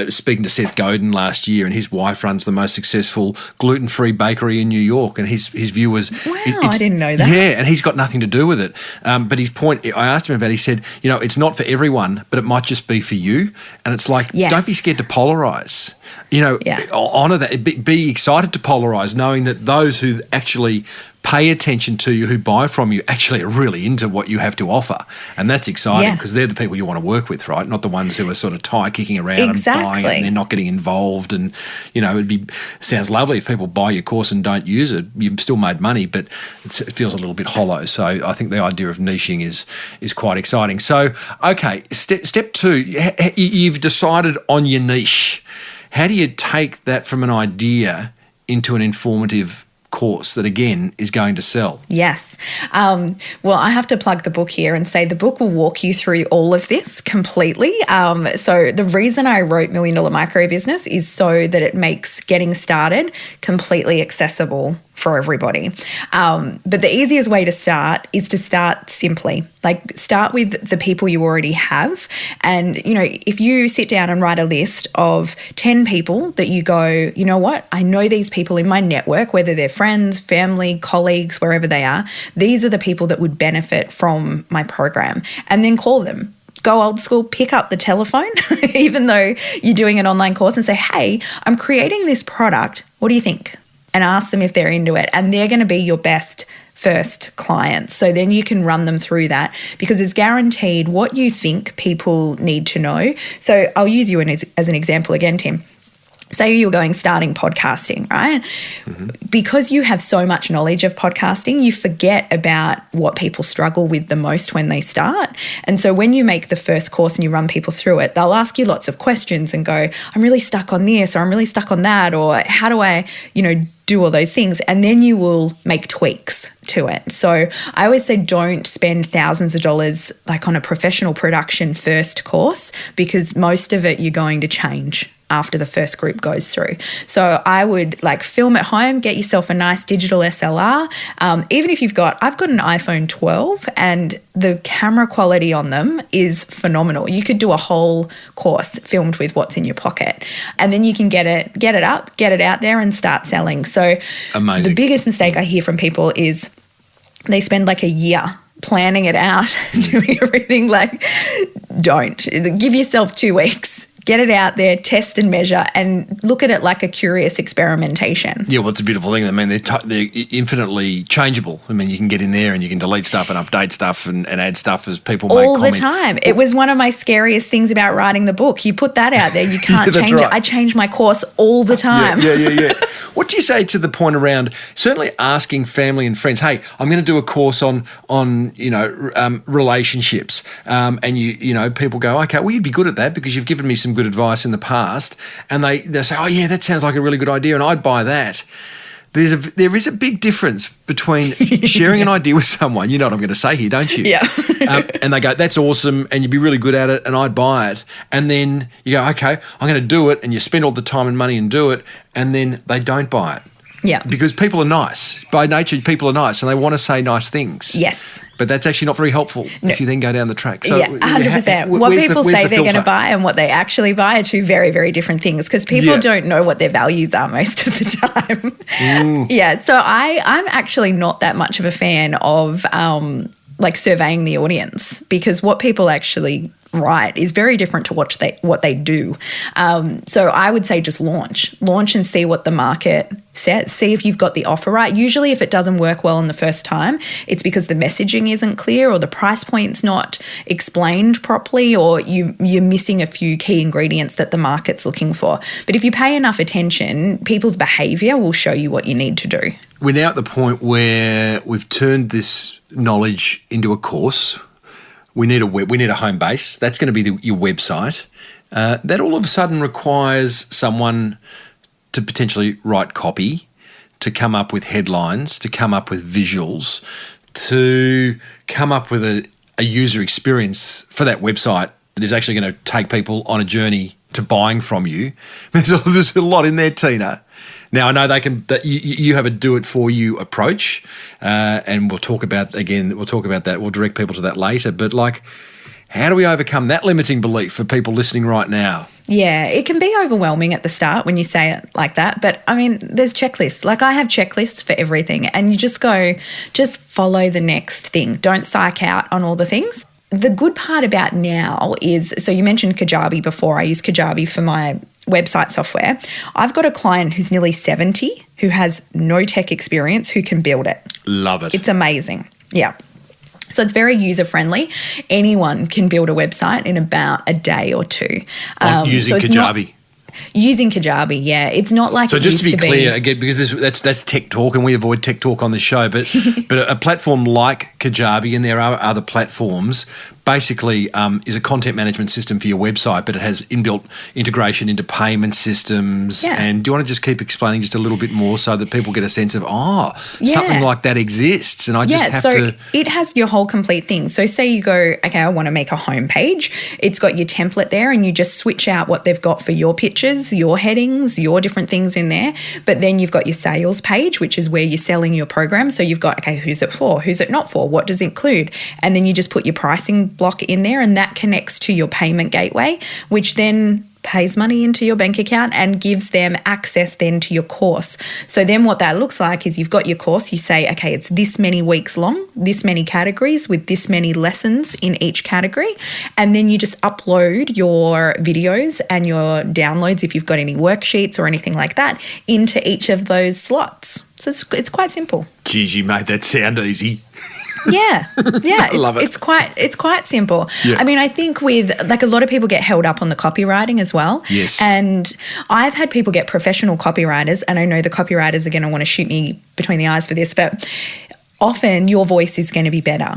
was speaking to Seth Godin last year, and his wife runs the most successful gluten-free bakery in New York, and his view was, wow, I didn't know that. Yeah, and he's got nothing to do with it. But his point, I asked him about, he said, it's not for everyone, but it might just be for you. And it's like, yes, don't be scared to polarize. Honour that. Be excited to polarize, knowing that those who actually pay attention to you, who buy from you, actually are really into what you have to offer. And that's exciting because they're the people you want to work with, right? Not the ones who are sort of kicking around and buying it and they're not getting involved. And, sounds lovely if people buy your course and don't use it. You've still made money, but it feels a little bit hollow. So I think the idea of niching is quite exciting. So, okay, step two, you've decided on your niche. How do you take that from an idea into an informative course that, again, is going to sell? Yes. Well, I have to plug the book here and say the book will walk you through all of this completely. So the reason I wrote $1 Million Micro Business is so that it makes getting started completely accessible for everybody. But the easiest way to start is to start simply. Like, start with the people you already have. And, if you sit down and write a list of 10 people that you go, you know what, I know these people in my network, whether they're friends, family, colleagues, wherever they are, these are the people that would benefit from my program. And then call them. Go old school, pick up the telephone, even though you're doing an online course, and say, hey, I'm creating this product. What do you think? And ask them if they're into it. And they're going to be your best first clients. So then you can run them through that, because it's guaranteed what you think people need to know. So I'll use you as an example again, Tim. Say you were starting podcasting, right? Mm-hmm. Because you have so much knowledge of podcasting, you forget about what people struggle with the most when they start. And so when you make the first course and you run people through it, they'll ask you lots of questions and go, I'm really stuck on this, or I'm really stuck on that, or how do I, do all those things, and then you will make tweaks to it. So I always say don't spend thousands of dollars on a professional production first course, because most of it you're going to change after the first group goes through. So I would film at home, get yourself a nice digital SLR. Even if I've got an iPhone 12 and the camera quality on them is phenomenal. You could do a whole course filmed with what's in your pocket, and then you can get it up, get it out there and start selling. So amazing. The biggest mistake I hear from people is they spend a year planning it out, doing everything. Don't. Give yourself 2 weeks. Get it out there, test and measure, and look at it like a curious experimentation. Yeah, well, it's a beautiful thing. I mean, they're infinitely changeable. I mean, you can get in there and you can delete stuff and update stuff and add stuff as people make comments. All the time. It was one of my scariest things about writing the book. You put that out there, you can't change it. I change my course all the time. Yeah. What do you say to the point around certainly asking family and friends, hey, I'm going to do a course on relationships, and people go, okay, well, you'd be good at that because you've given me some good advice in the past, and they say, oh yeah, that sounds like a really good idea, and I'd buy that. There is a big difference between sharing an idea with someone, you know what I'm going to say here, don't you? Yeah. And they go, that's awesome, and you'd be really good at it, and I'd buy it. And then you go, okay, I'm going to do it, and you spend all the time and money and do it, and then they don't buy it. Yeah. Because people are nice. By nature, people are nice, and they want to say nice things. Yes. But that's actually not very helpful if you then go down the track. So, yeah, 100%. What people say they're going to buy and what they actually buy are two very, very different things, because people don't know what their values are most of the time. Yeah, so I'm actually not that much of a fan of surveying the audience, because what people actually write is very different to what they do. So I would say just launch and see what the market says. See if you've got the offer right. Usually if it doesn't work well in the first time, it's because the messaging isn't clear, or the price point's not explained properly, or you're missing a few key ingredients that the market's looking for. But if you pay enough attention, people's behaviour will show you what you need to do. We're now at the point where we've turned this knowledge into a course. We need a home base. That's going to be your website. That all of a sudden requires someone to potentially write copy, to come up with headlines, to come up with visuals, to come up with a user experience for that website that is actually going to take people on a journey to buying from you. There's a lot in there, Tina. Now, I know you have a do-it-for-you approach, and we'll talk about that. We'll direct people to that later. But, how do we overcome that limiting belief for people listening right now? Yeah, it can be overwhelming at the start when you say it like that. But, I mean, there's checklists. I have checklists for everything. And you just follow the next thing. Don't psych out on all the things. The good part about now is, so you mentioned Kajabi before. I use Kajabi for my website software. I've got a client who's nearly 70 who has no tech experience who can build it. Love it. It's amazing. Yeah. So it's very user-friendly. Anyone can build a website in about a day or two. Using Kajabi. Using Kajabi, yeah. It's not like so it just used to be clear, again, because that's tech talk and we avoid tech talk on the show, but a platform like Kajabi, and there are other platforms, basically is a content management system for your website, but it has inbuilt integration into payment systems. Yeah. And do you want to just keep explaining just a little bit more so that people get a sense of, something like that exists and I just have to... it has your whole complete thing. So say you go, okay, I want to make a homepage. It's got your template there and you just switch out what they've got for your pictures, your headings, your different things in there. But then you've got your sales page, which is where you're selling your program. So you've got, okay, who's it for? Who's it not for? What does it include? And then you just put your pricing block in there and that connects to your payment gateway, which then pays money into your bank account and gives them access then to your course. So then what that looks like is you've got your course, you say, okay, it's this many weeks long, this many categories with this many lessons in each category. And then you just upload your videos and your downloads, if you've got any worksheets or anything like that, into each of those slots. So it's quite simple. Geez, you made that sound easy. Yeah. I love it. It's quite simple. Yeah. I mean, I think with like a lot of people get held up on the copywriting as well. Yes. And I've had people get professional copywriters, and I know the copywriters are going to want to shoot me between the eyes for this, but often your voice is going to be better.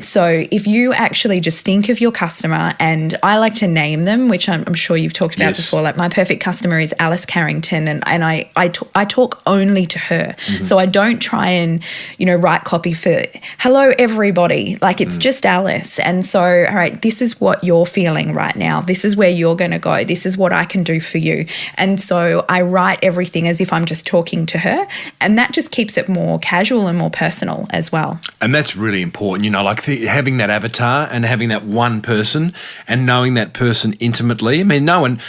So if you actually just think of your customer, and I like to name them, which I'm sure you've talked about before, like my perfect customer is Alice Carrington, and I talk only to her. Mm-hmm. So I don't try and, write copy for hello everybody, like it's just Alice. And so, all right, this is what you're feeling right now. This is where you're going to go. This is what I can do for you. And so I write everything as if I'm just talking to her, and that just keeps it more casual and more personal as well. And that's really important, like having that avatar and having that one person and knowing that person intimately. I mean, no one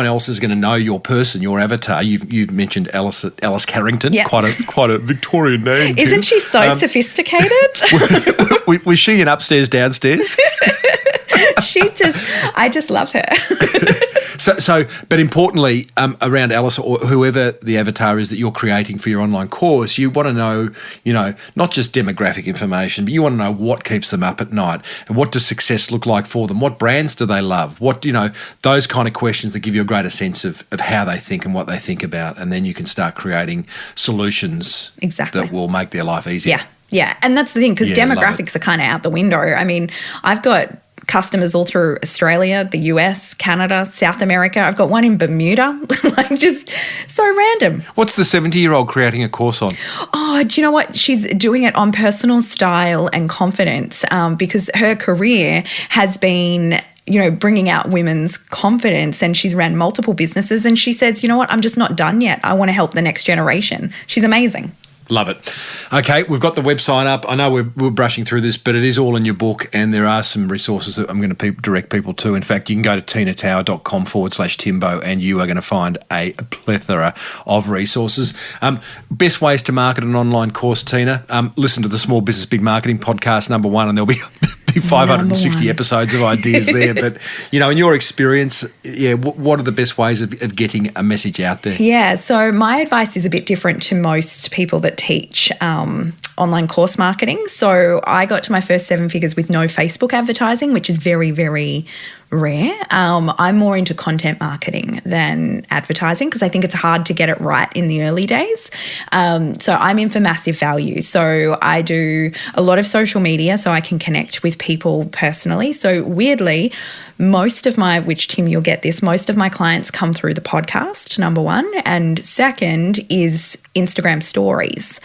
else is going to know your person, your avatar. You've mentioned Alice Carrington, quite a Victorian name. Isn't she so sophisticated? Was she an upstairs, downstairs? I just love her. So, but importantly, around Alice or whoever the avatar is that you're creating for your online course, you want to know, not just demographic information, but you want to know what keeps them up at night and what does success look like for them? What brands do they love? What, those kind of questions that give you a greater sense of how they think and what they think about. And then you can start creating solutions that will make their life easier. Yeah. Yeah. And that's the thing, because demographics are kind of out the window. I mean, I've got customers all through Australia, the US, Canada, South America. I've got one in Bermuda, like just so random. What's the 70-year-old creating a course on? Oh, do you know what? She's doing it on personal style and confidence, because her career has been bringing out women's confidence, and she's ran multiple businesses, and she says, you know what, I'm just not done yet. I want to help the next generation. She's amazing. Love it. Okay, we've got the website up. I know we're brushing through this, but it is all in your book, and there are some resources that I'm going to direct people to. In fact, you can go to tinatower.com/Timbo, and you are going to find a plethora of resources. Best ways to market an online course, Tina. Listen to the Small Business Big Marketing podcast, number 1, and there'll be 560 episodes of ideas there. But, in your experience, what are the best ways of getting a message out there? Yeah, so my advice is a bit different to most people that teach online course marketing. So I got to my first 7 figures with no Facebook advertising, which is very, very rare. I'm more into content marketing than advertising because I think it's hard to get it right in the early days. So I'm in for massive value. So I do a lot of social media so I can connect with people personally. So weirdly, most of my clients come through the podcast, number 1. And second is Instagram stories,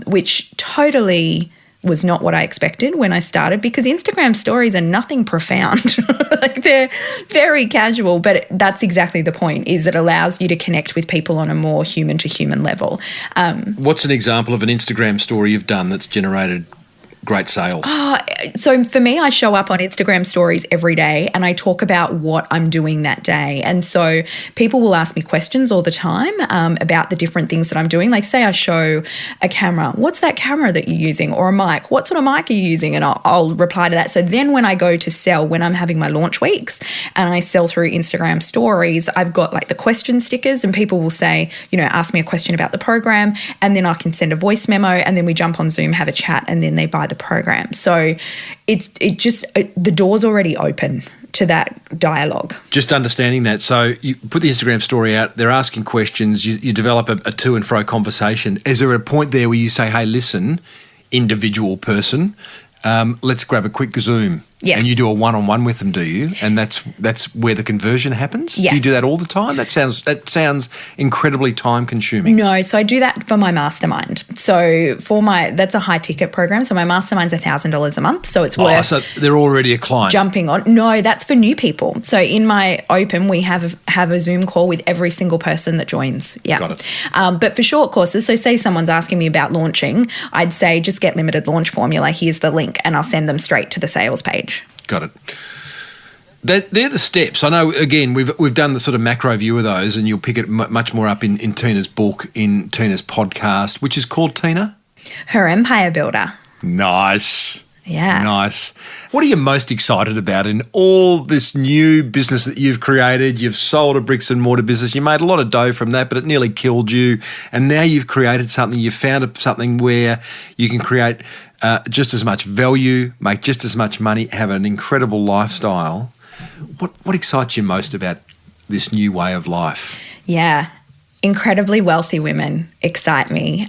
which totally was not what I expected when I started, because Instagram stories are nothing profound. Like they're very casual, but that's exactly the point, is it allows you to connect with people on a more human to human level. What's an example of an Instagram story you've done that's generated great sales? So for me, I show up on Instagram stories every day and I talk about what I'm doing that day. And so people will ask me questions all the time about the different things that I'm doing. Like say I show a camera, what's that camera that you're using? Or a mic, what sort of mic are you using? And I'll reply to that. So then when I go to sell, when I'm having my launch weeks and I sell through Instagram stories, I've got like the question stickers and people will say, ask me a question about the program and then I can send a voice memo and then we jump on Zoom, have a chat and then they buy the program. So the door's already open to that dialogue. Just understanding that. So you put the Instagram story out, they're asking questions, you develop a to and fro conversation. Is there a point there where you say, hey, listen, individual person, let's grab a quick Zoom? Yes. And you do a one-on-one with them, do you? And that's where the conversion happens? Yes. Do you do that all the time? That sounds incredibly time-consuming. No, so I do that for my mastermind. So that's a high-ticket program. So my mastermind's $1,000 a month. So it's worth so they're already a client. Jumping on. No, that's for new people. So in my open, we have a Zoom call with every single person that joins. Yeah. Got it. But for short courses, so say someone's asking me about launching, I'd say just get limited launch formula. Here's the link, and I'll send them straight to the sales page. Got it. They're the steps. I know, again, we've done the sort of macro view of those, and you'll pick it much more up in Tina's book, in Tina's podcast, which is called, Tina? Her Empire Builder. Nice. Yeah. Nice. What are you most excited about in all this new business that you've created? You've sold a bricks and mortar business. You made a lot of dough from that, but it nearly killed you. And now you've created something. You've found something where you can create just as much value, make just as much money, have an incredible lifestyle. What excites you most about this new way of life? Yeah. Incredibly wealthy women excite me.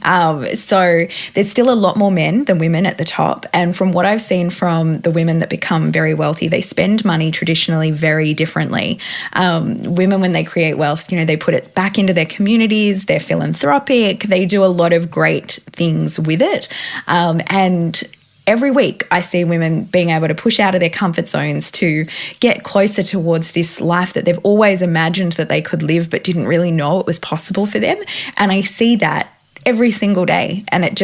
So there's still a lot more men than women at the top. And from what I've seen from the women that become very wealthy, they spend money traditionally very differently. Women, when they create wealth, they put it back into their communities, they're philanthropic, they do a lot of great things with it. And every week I see women being able to push out of their comfort zones to get closer towards this life that they've always imagined that they could live but didn't really know it was possible for them. And I see that every single day, and it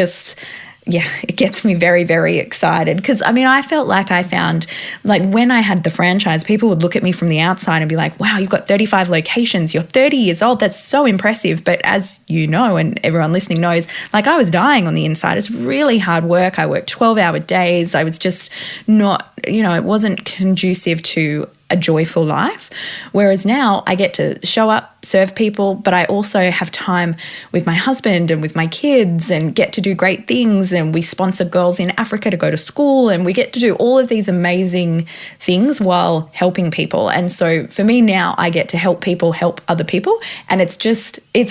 gets me very, very excited because, I felt like I found, like when I had the franchise, people would look at me from the outside and be like, wow, you've got 35 locations, you're 30 years old, that's so impressive. But as you know, and everyone listening knows, like I was dying on the inside. It's really hard work. I worked 12-hour days. I was just not, it wasn't conducive to a joyful life. Whereas now I get to show up, serve people, but I also have time with my husband and with my kids and get to do great things. And we sponsor girls in Africa to go to school and we get to do all of these amazing things while helping people. And so for me now, I get to help people help other people. And it's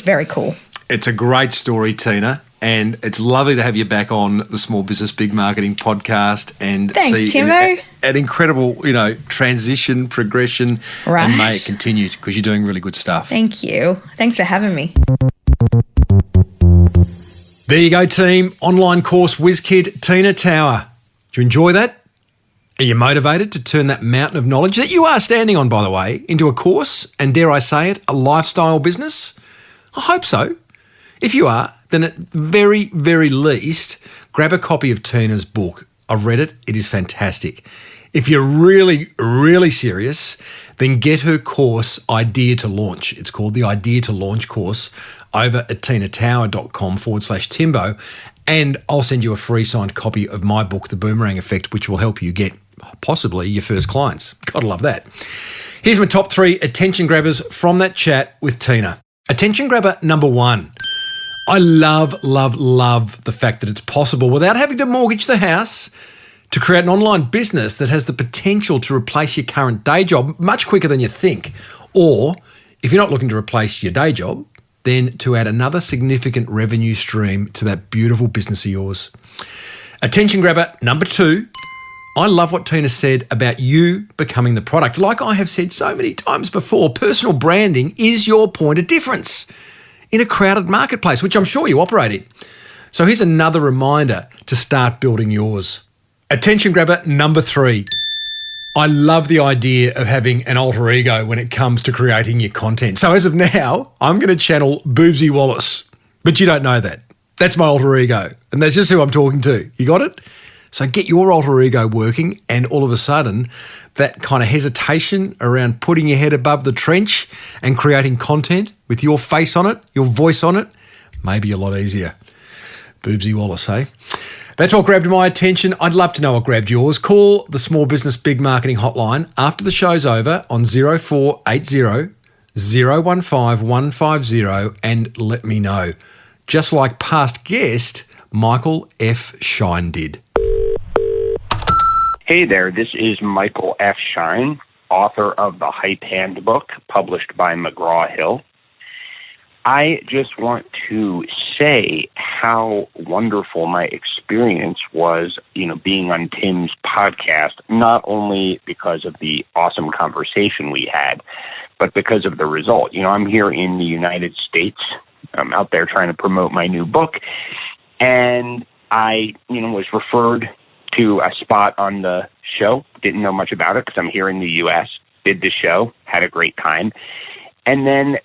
very cool. It's a great story, Tina. And it's lovely to have you back on the Small Business Big Marketing podcast and Thanks, see Timbo. an incredible, transition, progression, right. And may it continue because you're doing really good stuff. Thank you. Thanks for having me. There you go, team. Online course whiz kid Tina Tower. Do you enjoy that? Are you motivated to turn that mountain of knowledge that you are standing on, by the way, into a course and, dare I say it, a lifestyle business? I hope so. If you are, then at the very, very least, grab a copy of Tina's book. I've read it. It is fantastic. If you're really, really serious, then get her course, Idea to Launch. It's called the Idea to Launch course over at tinatower.com/Timbo. And I'll send you a free signed copy of my book, The Boomerang Effect, which will help you get possibly your first clients. Gotta love that. Here's my top 3 attention grabbers from that chat with Tina. Attention grabber number 1. I love the fact that it's possible without having to mortgage the house to create an online business that has the potential to replace your current day job much quicker than you think. Or if you're not looking to replace your day job, then to add another significant revenue stream to that beautiful business of yours. Attention grabber number 2. I love what Tina said about you becoming the product. Like I have said so many times before, personal branding is your point of difference in a crowded marketplace, which I'm sure you operate in. So here's another reminder to start building yours. Attention grabber number 3. I love the idea of having an alter ego when it comes to creating your content. So as of now, I'm going to channel Boobsy Wallace, but you don't know that. That's my alter ego, and that's just who I'm talking to. You got it? So get your alter ego working, and all of a sudden, that kind of hesitation around putting your head above the trench and creating content with your face on it, your voice on it, may be a lot easier. Boobsy Wallace, hey? That's what grabbed my attention. I'd love to know what grabbed yours. Call the Small Business Big Marketing Hotline after the show's over on 0480 015 150 and let me know. Just like past guest Michael F. Shine did. Hey there, this is Michael F. Shine, author of the Hype Handbook, published by McGraw-Hill. I just want to say how wonderful my experience was, being on Tim's podcast, not only because of the awesome conversation we had, but because of the result. I'm here in the United States. I'm out there trying to promote my new book, and I, was referred to a spot on the show. Didn't know much about it because I'm here in the U.S., did the show, had a great time, and then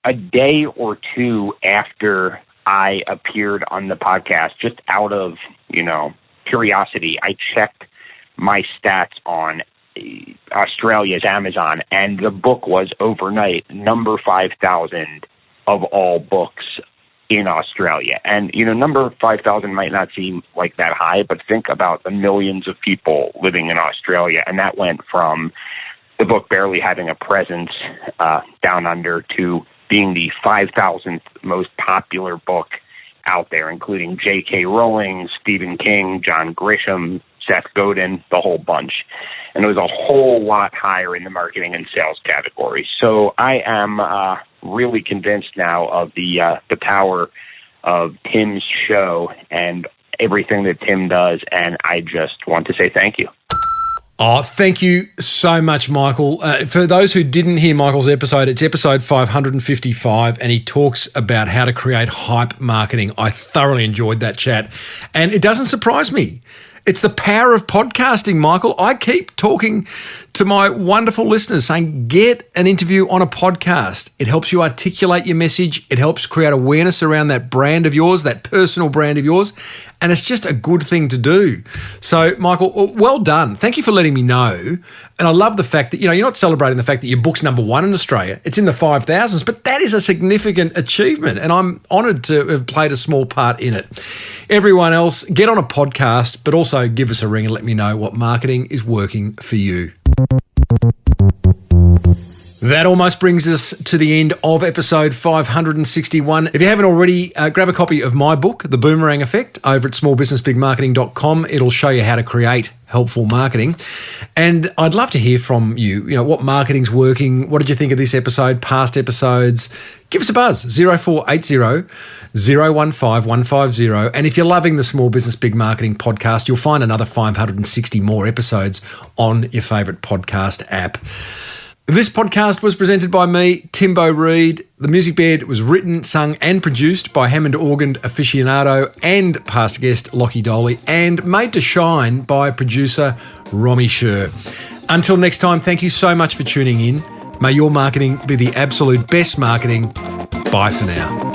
a day or two after I appeared on the podcast, just out of, curiosity, I checked my stats on Australia's Amazon, and the book was overnight number 5,000 of all books in Australia. And, number 5,000 might not seem like that high, but think about the millions of people living in Australia. And that went from the book barely having a presence down under to being the 5,000th most popular book out there, including J.K. Rowling, Stephen King, John Grisham, Seth Godin, the whole bunch. And it was a whole lot higher in the marketing and sales category. So I am really convinced now of the power of Tim's show and everything that Tim does, and I just want to say thank you. Oh, thank you so much, Michael. For those who didn't hear Michael's episode, it's episode 555, and he talks about how to create hype marketing. I thoroughly enjoyed that chat, and it doesn't surprise me. It's the power of podcasting, Michael. I keep talking to my wonderful listeners saying, get an interview on a podcast. It helps you articulate your message. It helps create awareness around that brand of yours, that personal brand of yours. And it's just a good thing to do. So, Michael, well done. Thank you for letting me know. And I love the fact that, you're not celebrating the fact that your book's number one in Australia. It's in the 5,000s, but that is a significant achievement. And I'm honoured to have played a small part in it. Everyone else, get on a podcast, but also give us a ring and let me know what marketing is working for you. That almost brings us to the end of episode 561. If you haven't already, grab a copy of my book, The Boomerang Effect, over at smallbusinessbigmarketing.com. It'll show you how to create helpful marketing. And I'd love to hear from you. What marketing's working? What did you think of this episode, past episodes? Give us a buzz, 0480 015 150. And if you're loving the Small Business Big Marketing podcast, you'll find another 560 more episodes on your favourite podcast app. This podcast was presented by me, Tim Reid. The music bed was written, sung and produced by Hammond organ aficionado and past guest Lockie Doley, and made to shine by producer Romy Sher. Until next time, thank you so much for tuning in. May your marketing be the absolute best marketing. Bye for now.